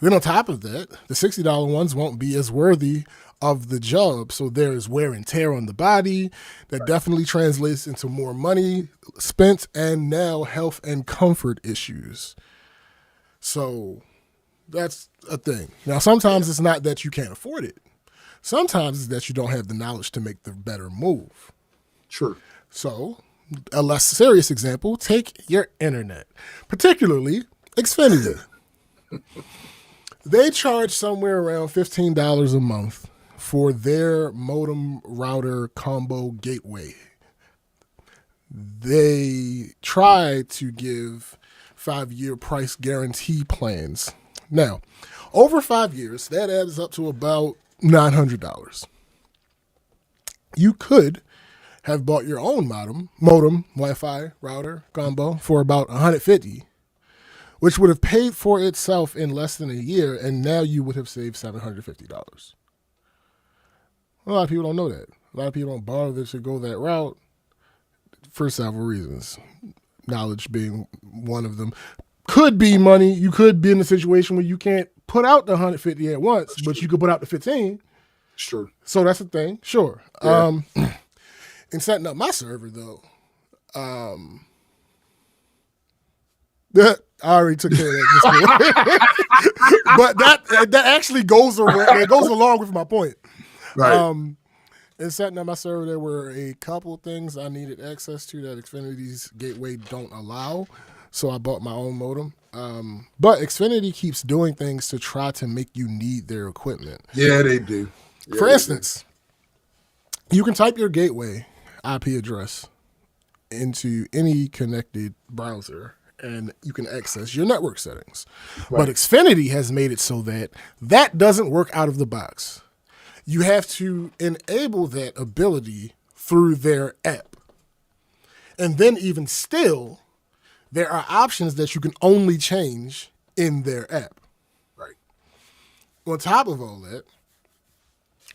S1: Then on top of that, the $60 ones won't be as worthy of the job. So there is wear and tear on the body that definitely translates into more money spent and now health and comfort issues. So that's a thing. Now, sometimes it's not that you can't afford it. Sometimes it's that you don't have the knowledge to make the better move.
S2: Sure.
S1: So a less serious example, take your internet, particularly Xfinity. They charge somewhere around $15 a month for their modem router combo gateway. They try to give 5-year price guarantee plans. Now, over 5 years, that adds up to about $900. You could have bought your own modem, Wi-Fi router combo for about $150, which would have paid for itself in less than a year, and now you would have saved $750. A lot of people don't know that. A lot of people don't bother to go that route for several reasons. Knowledge being one of them. Could be money. You could be in a situation where you can't put out the $150 at once, but you could put out the $15.
S2: Sure.
S1: So that's the thing. Sure.
S2: Yeah.
S1: In setting up my server, though, I already took care of that. But that actually goes along with my point.
S2: Right.
S1: In setting up my server, there were a couple of things I needed access to that Xfinity's gateway don't allow. So I bought my own modem. But Xfinity keeps doing things to try to make you need their equipment.
S2: Yeah, they do. Yeah,
S1: For instance, you can type your gateway IP address into any connected browser and you can access your network settings. Right. But Xfinity has made it so that that doesn't work out of the box. You have to enable that ability through their app. And then even still, there are options that you can only change in their app.
S2: Right.
S1: On top of all that,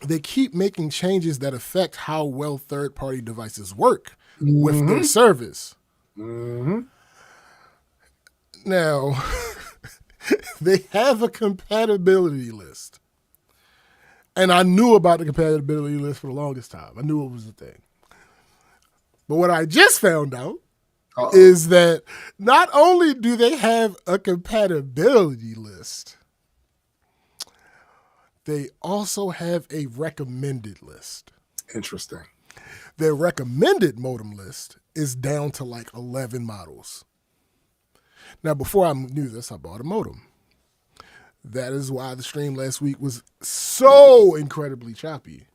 S1: they keep making changes that affect how well third-party devices work with their service.
S2: Mm-hmm.
S1: Now, they have a compatibility list. And I knew about the compatibility list for the longest time. I knew it was a thing. But what I just found out is that not only do they have a compatibility list, they also have a recommended list.
S2: Interesting.
S1: Their recommended modem list is down to like 11 models. Now, before I knew this, I bought a modem. That is why the stream last week was so incredibly choppy.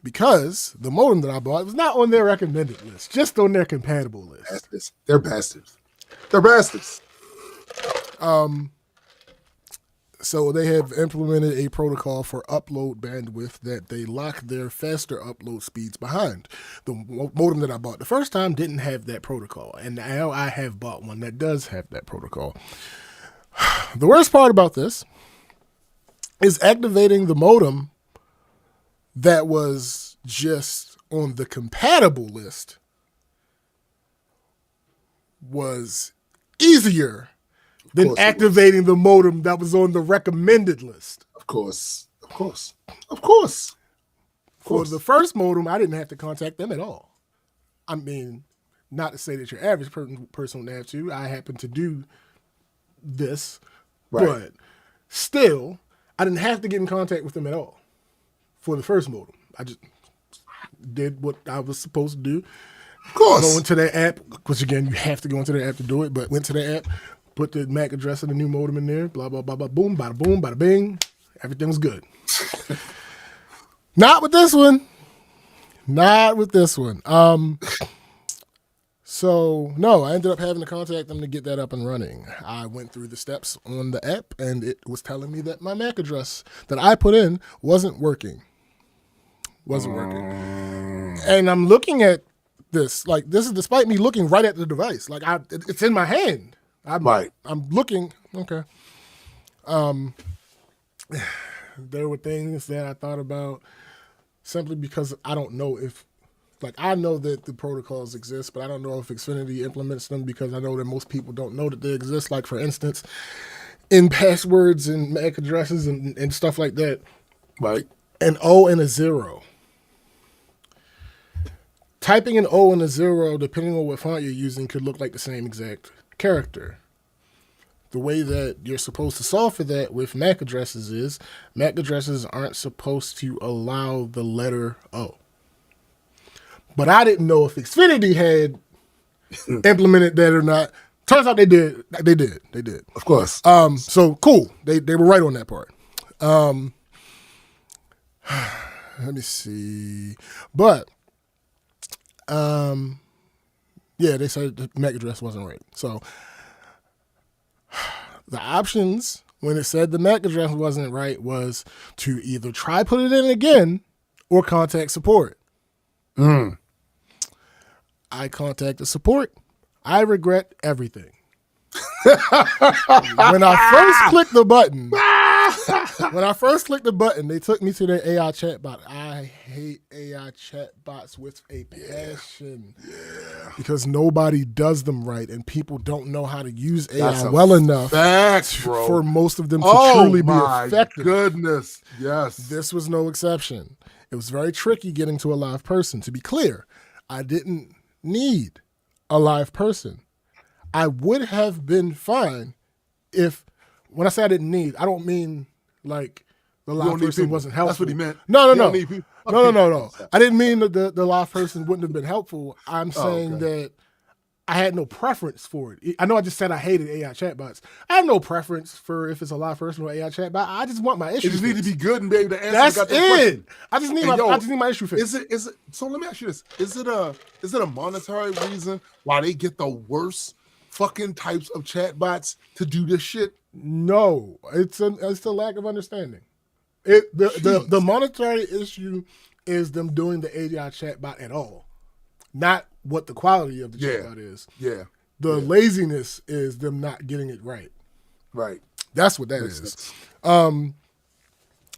S1: Because the modem that I bought was not on their recommended list, just on their compatible list.
S2: Bastards. They're bastards. They're bastards.
S1: So they have implemented a protocol for upload bandwidth that they lock their faster upload speeds behind. The modem that I bought the first time didn't have that protocol, and now I have bought one that does have that protocol. The worst part about this is activating the modem that was just on the compatible list was easier than activating the modem that was on the recommended list.
S2: Of course.
S1: For the first modem, I didn't have to contact them at all. I mean, not to say that your average person would have to. I happen to do this,
S2: right.
S1: But still, I didn't have to get in contact with them at all for the first modem. I just did what I was supposed to do.
S2: Of course.
S1: Go into their app, which again, you have to go into their app to do it, but went to their app, put the MAC address of the new modem in there, blah, blah, blah, blah, boom, bada bing. Everything was good. Not with this one. So, no, I ended up having to contact them to get that up and running. I went through the steps on the app, and it was telling me that my MAC address that I put in wasn't working. And I'm looking at this. Like, this is despite me looking right at the device. Like, it's in my hand. I'm looking. Okay. There were things that I thought about simply because I don't know if, like, I know that the protocols exist, but I don't know if Xfinity implements them because I know that most people don't know that they exist. Like, for instance, in passwords and MAC addresses and stuff like that,
S2: right?
S1: An O and a 0. Typing an O and a 0, depending on what font you're using, could look like the same exact character. The way that you're supposed to solve for that with MAC addresses is MAC addresses aren't supposed to allow the letter O. But I didn't know if Xfinity had implemented that or not. Turns out they did. They did.
S2: Of course.
S1: So cool. They were right on that part. Let me see. But yeah, they said the MAC address wasn't right. So the options when it said the MAC address wasn't right was to either try put it in again or contact support. I contacted support. I regret everything. When I first clicked the button, they took me to their AI chatbot. I hate AI chatbots with a passion because nobody does them right, and people don't know how to use AI well enough for most of them to truly be effective.
S2: Goodness, yes.
S1: This was no exception. It was very tricky getting to a live person. To be clear, I didn't need a live person. I would have been fine if, when I say I didn't need, I don't mean like the live person wasn't helpful.
S2: That's what he meant.
S1: No. I didn't mean that the live person wouldn't have been helpful. I'm saying that I had no preference for it. I know I just said I hated AI chatbots. I have no preference for if it's a live person or AI chatbot. I just want my issue.
S2: It just needs to be good and be able to answer.
S1: That's it. I just need my issue fixed.
S2: Is it? So let me ask you this: Is it a monetary reason why they get the worst fucking types of chatbots to do this shit?
S1: No, it's a lack of understanding. The monetary issue is them doing the AI chatbot at all, not what the quality of the chatbot is.
S2: Yeah.
S1: The laziness is them not getting it right.
S2: Right.
S1: That's what that is.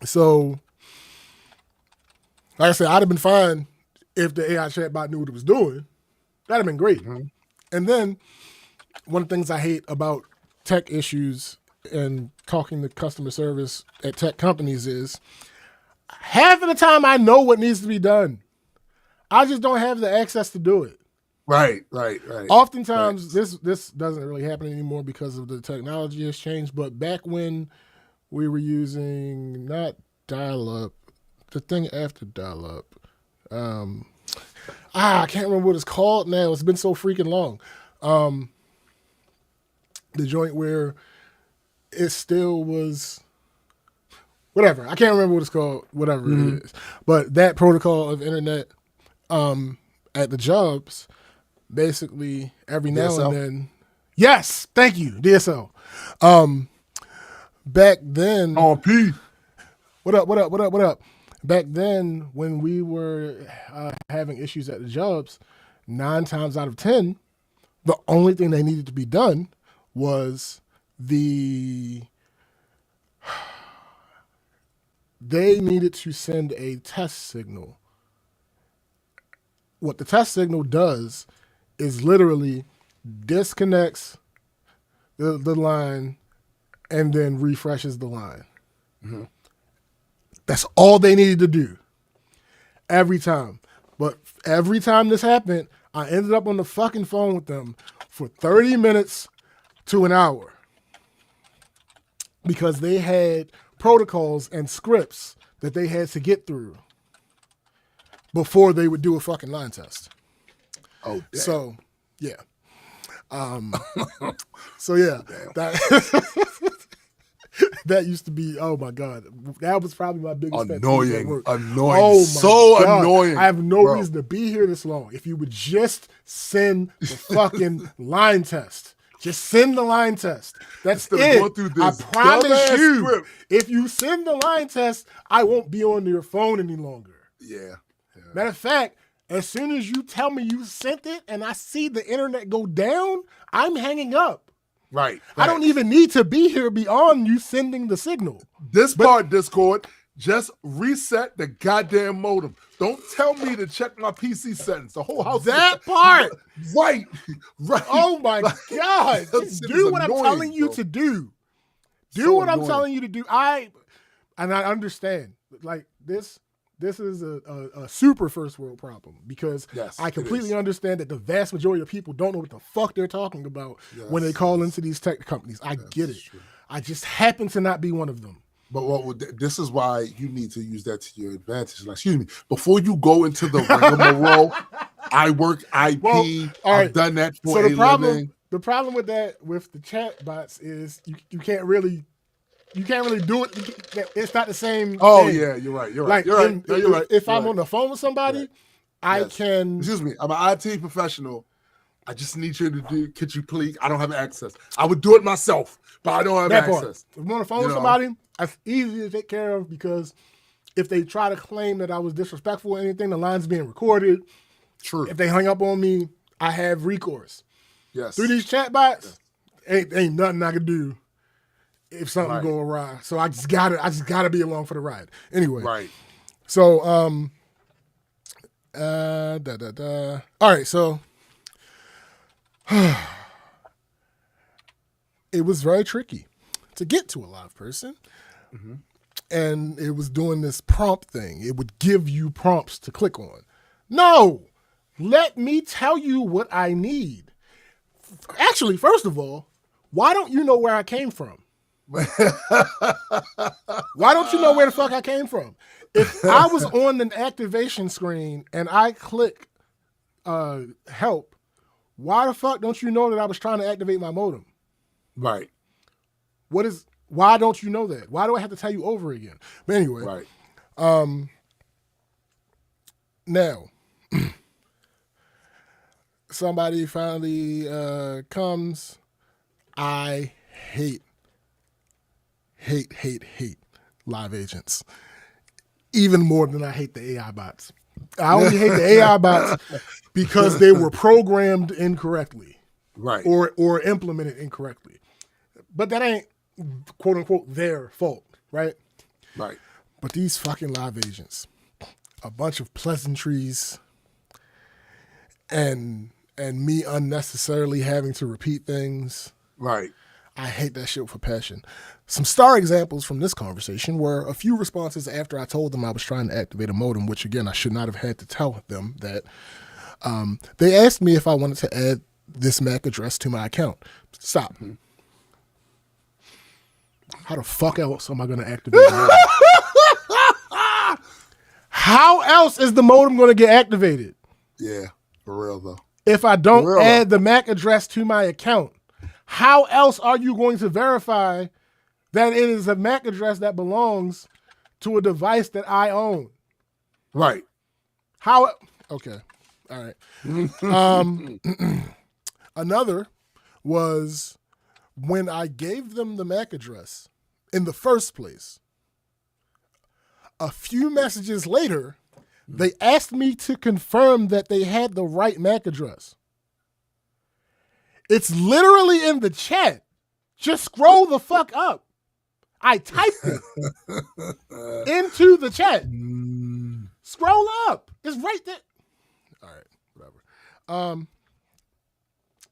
S1: So, like I said, I'd have been fine if the AI chatbot knew what it was doing. That'd have been great. Mm-hmm. And then one of the things I hate about tech issues and talking to customer service at tech companies is half of the time I know what needs to be done. I just don't have the access to do it.
S2: Right.
S1: Oftentimes, this doesn't really happen anymore because of the technology has changed. But back when we were using not dial-up, the thing after dial-up, I can't remember what it's called now. It's been so freaking long. The joint where it still was whatever. I can't remember what it's called, whatever it is. But that protocol of internet at the jobs, basically every now
S2: DSL?
S1: and then. Yes, thank you, DSL. Back then,
S2: On P.
S1: what up? Back then, when we were having issues at the jobs, 9 times out of 10, the only thing that needed to be done was they needed to send a test signal. What the test signal does is literally disconnects the line and then refreshes the line. Mm-hmm. That's all they needed to do every time. But every time this happened, I ended up on the fucking phone with them for 30 minutes to an hour because they had protocols and scripts that they had to get through before they would do a fucking line test.
S2: Oh, damn.
S1: So, yeah. That used to be, oh my God. That was probably my biggest pet peeve at work.
S2: Annoying.
S1: Oh my
S2: so
S1: God.
S2: annoying.
S1: I have no reason to be here this long. If you would just send the fucking line test. Just send the line test. That's it.
S2: Go through
S1: I
S2: this
S1: promise you,
S2: script.
S1: if you send the line test, I won't be on your phone any longer.
S2: Yeah.
S1: Matter of fact, as soon as you tell me you sent it and I see the internet go down, I'm hanging up.
S2: Right.
S1: I don't even need to be here beyond you sending the signal.
S2: Part, Discord, just reset the goddamn modem. Don't tell me to check my PC settings. The whole house.
S1: That part.
S2: Right.
S1: Oh my God. Just do what I'm telling you to do. Do what I'm telling you to do. I understand. Like this is a super first world problem because I completely understand that the vast majority of people don't know what the fuck they're talking about when they call into these tech companies. I get it. True. I just happen to not be one of them.
S2: But this is why you need to use that to your advantage. Like, excuse me, before you go into the rigmarole, I work IP. Well, I've done that for a living.
S1: The problem with that, with the chat bots, is you can't really do it. It's not the same.
S2: Oh
S1: thing.
S2: yeah, you're right. You're
S1: Like
S2: right. You're right. You're right.
S1: If I'm on the phone with somebody, I can.
S2: Excuse me. I'm an IT professional. I just need you to do. Could you please? I don't have access. I would do it myself, but I don't have access.
S1: If I'm on the phone with somebody, it's easy to take care of because if they try to claim that I was disrespectful or anything, the line's being recorded.
S2: True.
S1: If they hung up on me, I have recourse.
S2: Yes.
S1: Through these chat bots, ain't nothing I can do if something go awry. So I just gotta be along for the ride. Anyway.
S2: Right.
S1: So all right, so it was very tricky to get to a live person. Mm-hmm. And it was doing this prompt thing. It would give you prompts to click on. No, let me tell you what I need. Actually, first of all, why don't you know where I came from? Why don't you know where the fuck I came from? If I was on an activation screen and I click help, why the fuck don't you know that I was trying to activate my modem?
S2: Right.
S1: Why don't you know that? Why do I have to tell you over again? But anyway.
S2: Right.
S1: Now, somebody finally comes. I hate live agents. Even more than I hate the AI bots. I only hate the AI bots because they were programmed incorrectly.
S2: Right.
S1: Or implemented incorrectly. But that ain't, quote unquote, their fault, right?
S2: Right.
S1: But these fucking live agents, a bunch of pleasantries and me unnecessarily having to repeat things.
S2: Right.
S1: I hate that shit with a passion. Some star examples from this conversation were a few responses after I told them I was trying to activate a modem, which again, I should not have had to tell them that. They asked me if I wanted to add this MAC address to my account. Stop. Mm-hmm. How the fuck else am I going to activate a modem? How else is the modem going to get activated?
S2: Yeah, for real though.
S1: If I don't add the MAC address to my account, how else are you going to verify that it is a MAC address that belongs to a device that I own?
S2: Right.
S1: How? Okay. All right. Another was when I gave them the MAC address in the first place. A few messages later, they asked me to confirm that they had the right MAC address. It's literally in the chat. Just scroll the fuck up. I typed it into the chat. Scroll up. It's right there. All right, whatever.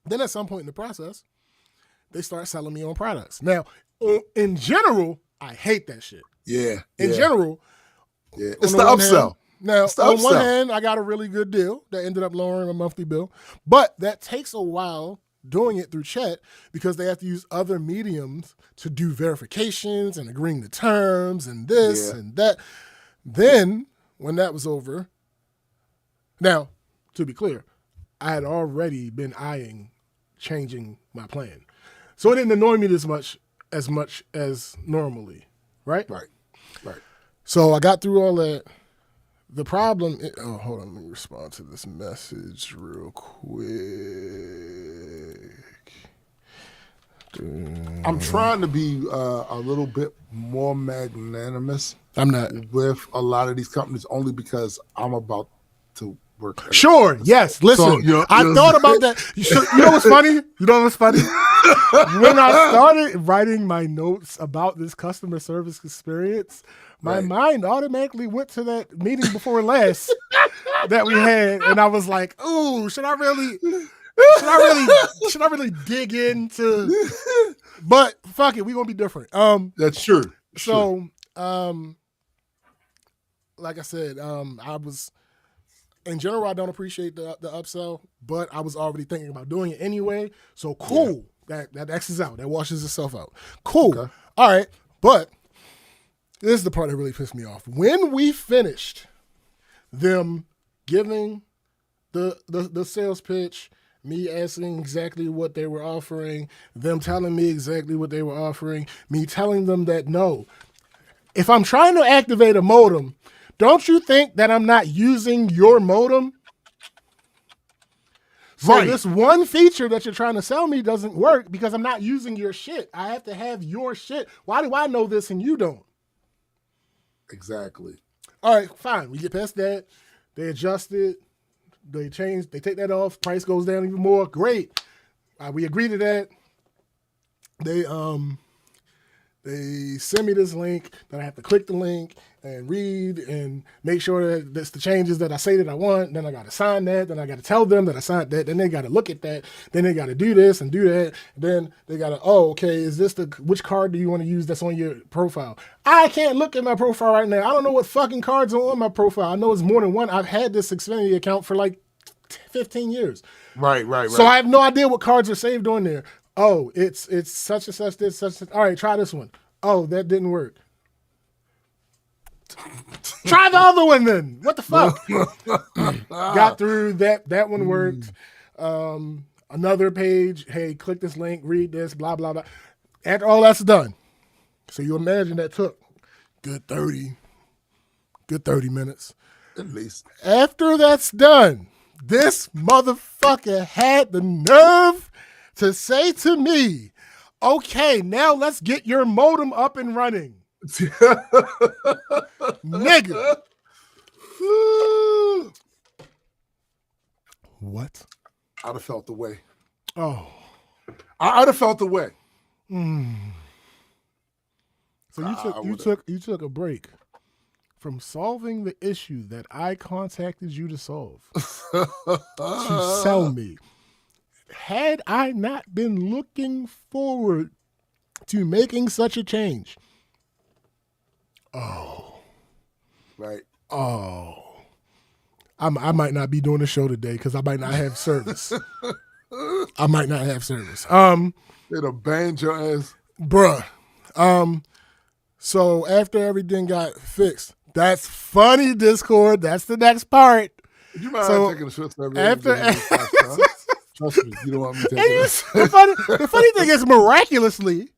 S1: Then at some point in the process, they start selling me on products. Now, in general, I hate that shit.
S2: Yeah.
S1: In general,
S2: it's the upsell.
S1: Now, on one hand, I got a really good deal that ended up lowering my monthly bill, but that takes a while doing it through chat because they have to use other mediums to do verifications and agreeing to terms and this and that. Then, when that was over, now, to be clear, I had already been eyeing changing my plan. So it didn't annoy me as much as normally, right?
S2: Right.
S1: So I got through all that. The problem, hold on, let me respond to this message real quick.
S2: I'm trying to be a little bit more magnanimous.
S1: I'm not.
S2: With a lot of these companies only because I'm about to work.
S1: Sure, yes, listen, I thought about that. You know what's funny? When I started writing my notes about this customer service experience, my mind automatically went to that meeting before last that we had, and I was like, "Ooh, should I really dig into?" But fuck it, we gonna be different.
S2: That's true.
S1: So, like I said, I was in general, I don't appreciate the upsell, but I was already thinking about doing it anyway. So cool, that X's out, that washes itself out. Cool, all right, but. This is the part that really pissed me off. When we finished them giving the sales pitch, me asking exactly what they were offering, them telling me exactly what they were offering, me telling them that no, if I'm trying to activate a modem, don't you think that I'm not using your modem? So this one feature that you're trying to sell me doesn't work because I'm not using your shit. I have to have your shit. Why do I know this and you don't?
S2: Exactly.
S1: All right, fine. We get past that. They adjust it. They change. They take that off. Price goes down even more. Great. We agree to that. They send me this link that I have to click the link and read and make sure that that's the changes that I say that I want. Then I got to sign that. Then I got to tell them that I signed that. Then they got to look at that. Then they got to do this and do that. Then they got to, okay, is this which card do you want to use that's on your profile? I can't look at my profile right now. I don't know what fucking cards are on my profile. I know it's more than one. I've had this Xfinity account for like 15 years.
S2: Right.
S1: So I have no idea what cards are saved on there. Oh, it's such and such, this, such. All right, try this one. Oh, that didn't work. Try the other one then. What the fuck? Got through that. That one worked. Another page. Hey, click this link. Read this. Blah blah blah. After all that's done, so you imagine that took good 30 minutes
S2: at least.
S1: After that's done, this motherfucker had the nerve to say to me, "Okay, now let's get your modem up and running." Nigga. What?
S2: I'd have felt the way.
S1: Oh.
S2: I'd have felt the way.
S1: So you took a break from solving the issue that I contacted you to solve to sell me. Had I not been looking forward to making such a change, I might not be doing the show today because I might not have service.
S2: It'll bang your ass.
S1: Bruh. So after everything got fixed, That's funny, Discord. That's the next part.
S2: Would you mind
S1: So,
S2: taking a short survey?
S1: after-
S2: Trust me, you don't want me taking
S1: And
S2: it.
S1: the funny thing is, miraculously,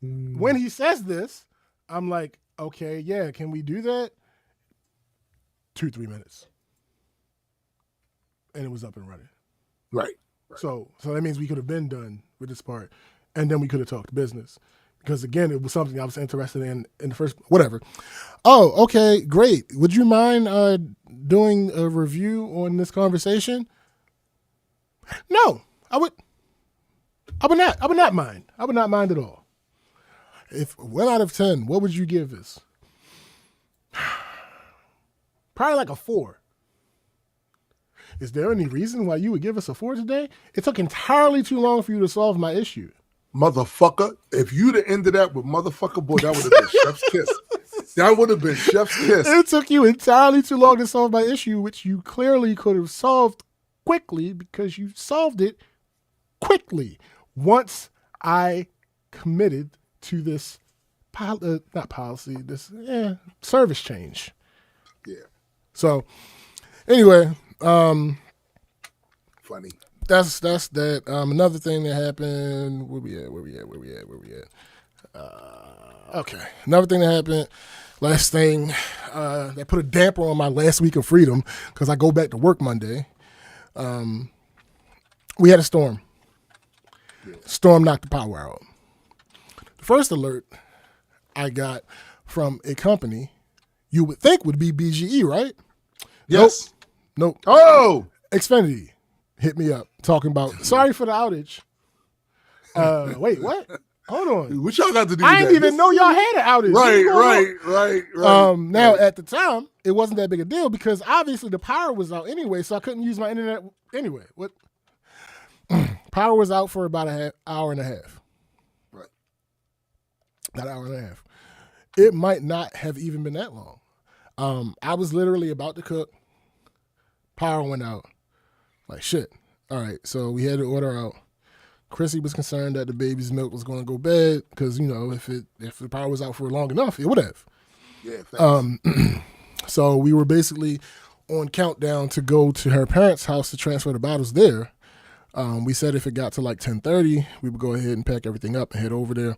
S1: when he says this, I'm like, okay, yeah, can we do that? 2-3 minutes. And it was up and running.
S2: Right.
S1: So that means we could have been done with this part, and then we could have talked business. Because again, it was something I was interested in the first. Whatever. Oh, okay, great. Would you mind doing a review on this conversation? No, I would not. I would not mind. I would not mind at all. If 1 out of 10, what would you give this? Probably like a 4. Is there any reason why you would give us a 4 today? It took entirely too long for you to solve my issue.
S2: Motherfucker, if you'd have ended that with motherfucker, boy, that would have been chef's kiss. That would have been chef's kiss.
S1: It took you entirely too long to solve my issue, which you clearly could have solved quickly because you solved it quickly once I committed to this service change.
S2: Yeah.
S1: So anyway,
S2: Funny.
S1: that's that. Another thing that happened. Where we at? Okay. Another thing that happened. Last thing that put a damper on my last week of freedom because I go back to work Monday. We had a storm.
S2: Yeah.
S1: Storm knocked the power out. The first alert I got from a company you would think would be BGE, right?
S2: Yes.
S1: Nope.
S2: Oh!
S1: Xfinity hit me up talking about, sorry for the outage. Wait, what? Hold on.
S2: What y'all got to do with
S1: I
S2: that?
S1: didn't even know y'all had an outage.
S2: Right.
S1: Now, at the time, it wasn't that big a deal because obviously the power was out anyway, so I couldn't use my internet anyway. What? Power was out for about an hour and a half.
S2: Right.
S1: That hour and a half. It might not have even been that long. I was literally about to cook. Power went out. Like, shit. All right, so we had to order out. Chrissy was concerned that the baby's milk was going to go bad because, you know, if the power was out for long enough, it would have.
S2: Yeah, thanks.
S1: So we were basically on countdown to go to her parents' house to transfer the bottles there. We said if it got to like 10:30, we would go ahead and pack everything up and head over there.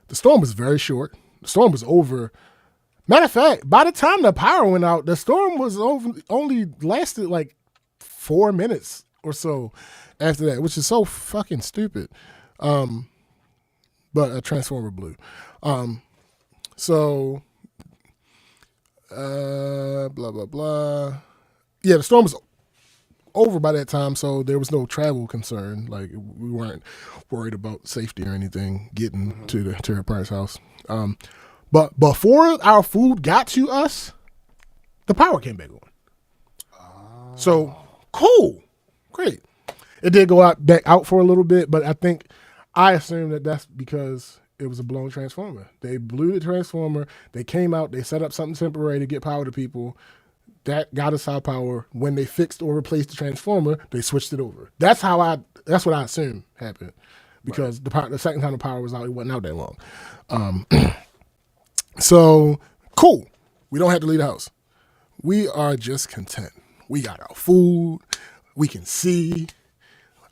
S1: The storm was very short. The storm was over. Matter of fact, by the time the power went out, the storm was only lasted like 4 minutes or so after that, which is so fucking stupid. But a transformer blew. So, blah, blah, blah. Yeah, the storm was over by that time, so there was no travel concern. Like, we weren't worried about safety or anything getting to her parents' house. But before our food got to us, the power came back on. So, cool. Great. It did go back out for a little bit, but I assume that that's because it was a blown transformer. They blew the transformer. They came out. They set up something temporary to get power to people. That got us our power. When they fixed or replaced the transformer, they switched it over. That's what I assume happened because the second time the power was out, it wasn't out that long. So cool. We don't have to leave the house. We are just content. We got our food. We can see.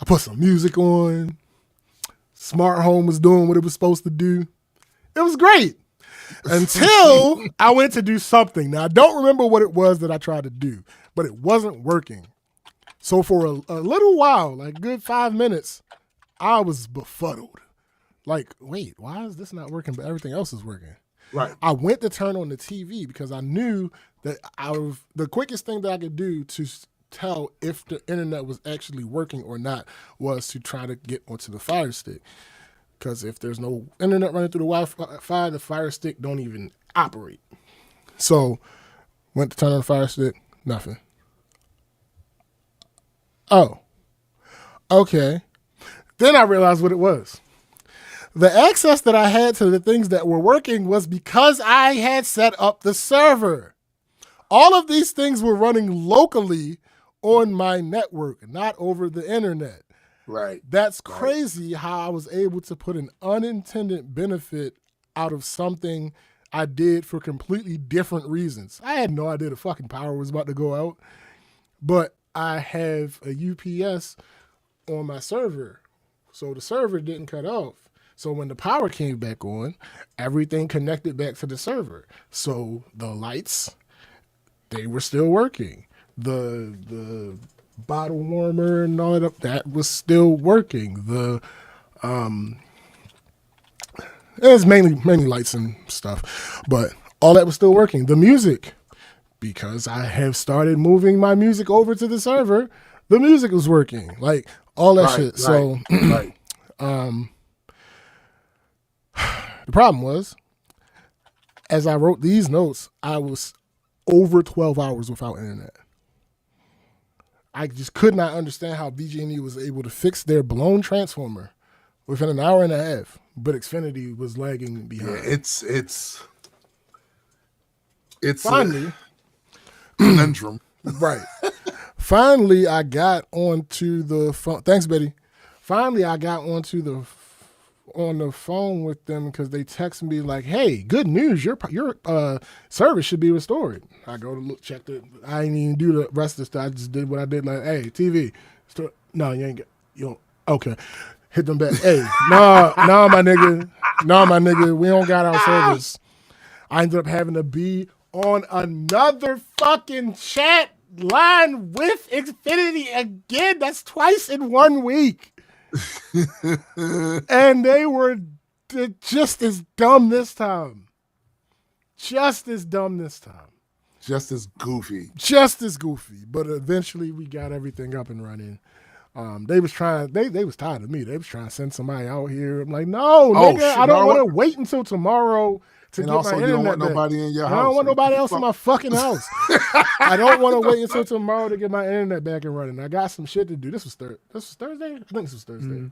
S1: I put some music on. Smart home was doing what it was supposed to do. It was great. Until I went to do something. Now, I don't remember what it was that I tried to do, but it wasn't working. So for a little while, like a good 5 minutes, I was befuddled. Like, wait, why is this not working, but everything else is working?
S2: Right.
S1: I went to turn on the TV because I knew that the quickest thing that I could do to tell if the internet was actually working or not was to try to get onto the Fire Stick. Because if there's no internet running through the Wi-Fi, the Fire Stick don't even operate. So, went to turn on the Fire Stick, nothing. Oh, okay. Then I realized what it was. The access that I had to the things that were working was because I had set up the server. All of these things were running locally on my network, not over the internet.
S2: Right.
S1: That's crazy how I was able to put an unintended benefit out of something I did for completely different reasons. I had no idea the fucking power was about to go out, but I have a UPS on my server, so the server didn't cut off. So when the power came back on, everything connected back to the server. So the lights, they were still working. The bottle warmer and all that was still working. It was mainly lights and stuff, but all that was still working. The music, because I have started moving my music over to the server, the music was working. Like all that shit. So
S2: right.
S1: The problem was, as I wrote these notes, I was over 12 hours without internet. I just could not understand how BG&E was able to fix their blown transformer within an hour and a half, but Xfinity was lagging behind.
S2: Yeah, it's
S1: Finally,
S2: a conundrum.
S1: right. Finally, I got onto the phone. Thanks, Betty. Finally, I got on the phone with them because they texted me like, "Hey, good news! Your service should be restored." I go to look, check it. I didn't even do the rest of the stuff. I just did what I did. Like, "Hey, TV, no, you ain't. You don't. Okay." Hit them back. Hey, no, my nigga, we don't got our service. I ended up having to be on another fucking chat line with Xfinity again. That's twice in 1 week. And they were just as dumb this time. Just as dumb this time.
S2: Just as goofy.
S1: But eventually we got everything up and running. They was trying. They was tired of me. They was trying to send somebody out here. I'm like, no, nigga,
S2: shit,
S1: I don't want to wait until tomorrow to
S2: and
S1: get
S2: also,
S1: my
S2: you
S1: internet
S2: don't want
S1: back.
S2: nobody in your house.
S1: I don't want nobody else in my fucking house. I don't want to wait until tomorrow to get my internet back and running. I got some shit to do. This was Thursday. I think this was Thursday.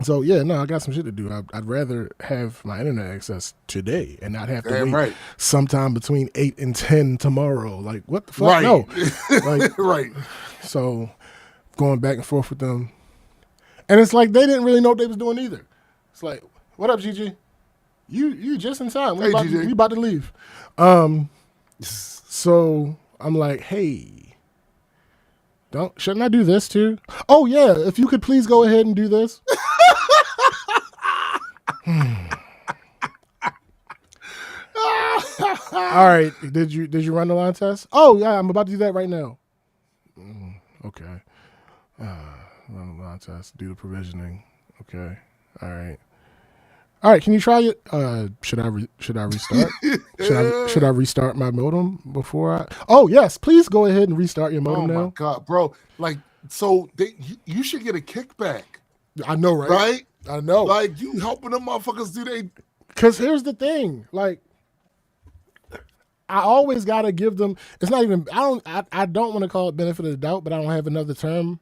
S1: So yeah, no, I got some shit to do. I'd rather have my internet access today and not have to wait sometime between 8 and 10 tomorrow. Like, what the fuck?
S2: Right.
S1: No. Like,
S2: Right.
S1: So going back and forth with them. And it's like they didn't really know what they was doing either. It's like, what up, GG? You just in time. We about to leave. So I'm like, hey, shouldn't I do this too? Oh yeah, if you could please go ahead and do this. All right. Did you run the line test? Oh yeah, I'm about to do that right now. Okay. Run the line test. Do the provisioning. Okay. All right. Can you try it? Should I restart? should I restart my modem before I? Oh yes, please go ahead and restart your modem now.
S2: Oh my god, bro! Like, so you should get a kickback.
S1: I know, right?
S2: Right?
S1: I know.
S2: Like, you helping them motherfuckers do they?
S1: Because here's the thing, like, I always gotta give them. It's not even. I don't want to call it benefit of the doubt, but I don't have another term.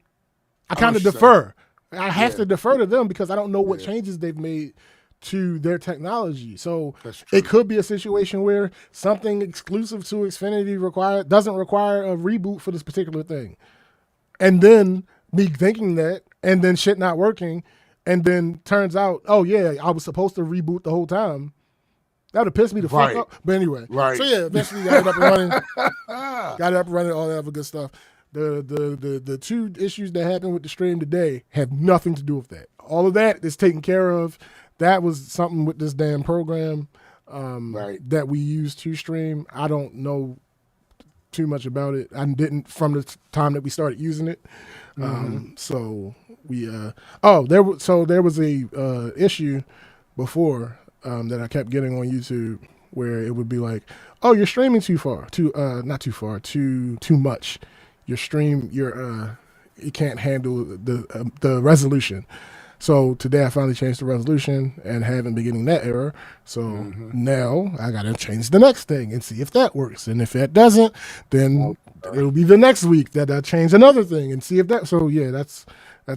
S1: I kind of defer. I have to defer to them because I don't know what changes they've made to their technology. So it could be a situation where something exclusive to Xfinity doesn't require a reboot for this particular thing. And then me thinking that, and then shit not working, and then turns out, oh yeah, I was supposed to reboot the whole time. That would have pissed me the fuck up. But anyway.
S2: Right.
S1: So yeah, eventually got it up and running. All that other good stuff. The two issues that happened with the stream today have nothing to do with that. All of that is taken care of. That was something with this damn program that we use to stream. I don't know too much about it. I didn't from the time that we started using it. So we there was a issue before that I kept getting on YouTube where it would be like, oh, you're streaming too far, not too far, too much. Your stream, you can't handle the resolution. So today I finally changed the resolution and haven't been getting that error. So now I got to change the next thing and see if that works. And if that doesn't, then it'll be the next week that I change another thing and see if that. So yeah, that's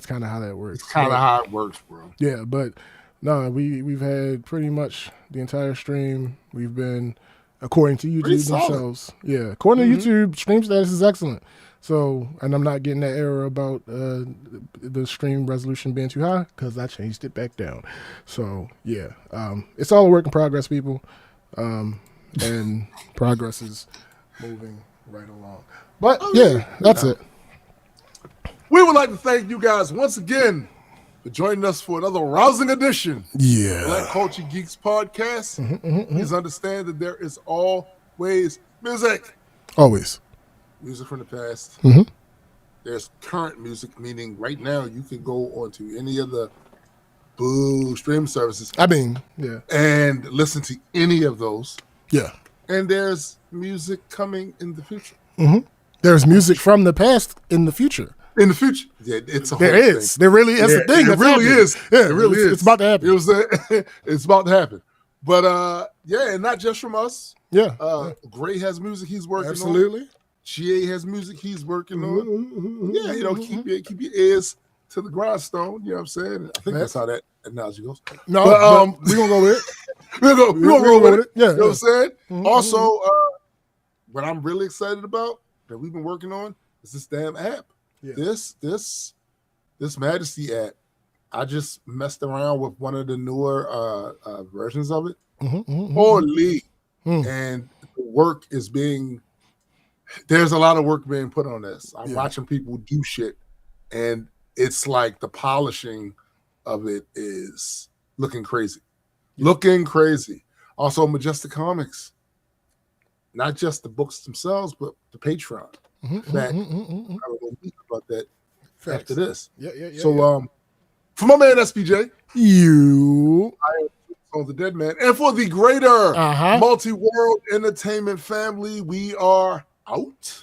S1: kind of how that works.
S2: It's kind of how it works, bro.
S1: Yeah, but no, we've had pretty much the entire stream. We've been, according to YouTube themselves. Yeah, according to YouTube, stream status is excellent. So, and I'm not getting that error about the stream resolution being too high because I changed it back down. So, yeah, it's all a work in progress, people. And progress is moving right along. But, yeah, that's it.
S2: We would like to thank you guys once again for joining us for another rousing edition
S1: Yeah.
S2: of Black Culture Geeks podcast. Please understand that there is always music.
S1: Always.
S2: Music from the past.
S1: Mhm.
S2: There's current music, meaning right now you can go onto any of the stream services
S1: I mean, yeah.
S2: and listen to any of those.
S1: Yeah.
S2: And there's music coming in the future.
S1: There's music from the past in the future.
S2: In the future, yeah, it's a
S1: There
S2: whole
S1: is.
S2: thing.
S1: There really is a thing.
S2: It
S1: that's
S2: really
S1: happening.
S2: is.
S1: Yeah,
S2: It really is.
S1: It's about to happen.
S2: It's about to happen. But yeah, and not just from us.
S1: Yeah.
S2: Gray has music he's working on.
S1: Absolutely.
S2: GA has music he's working on. Yeah, you know, keep your ears to the grindstone. You know what I'm saying? I think that's how that analogy goes.
S1: No,
S2: But,
S1: we're going to go with it.
S2: we're gonna roll with it.
S1: Yeah.
S2: You know what I'm saying? Also, what I'm really excited about that we've been working on is this damn app.
S1: Yeah.
S2: This Majesty app. I just messed around with one of the newer versions of it. Holy. And the work is there's a lot of work being put on this. I'm watching people do shit, and it's like the polishing of it is looking crazy. Looking crazy. Also, Majestic Comics. Not just the books themselves, but the Patreon. In fact, I will speak about that after this.
S1: Yeah.
S2: So, for my man SPJ,
S1: You.
S2: on the Dead Man, and for the greater
S1: Uh-huh.
S2: multi-world entertainment family, we are out.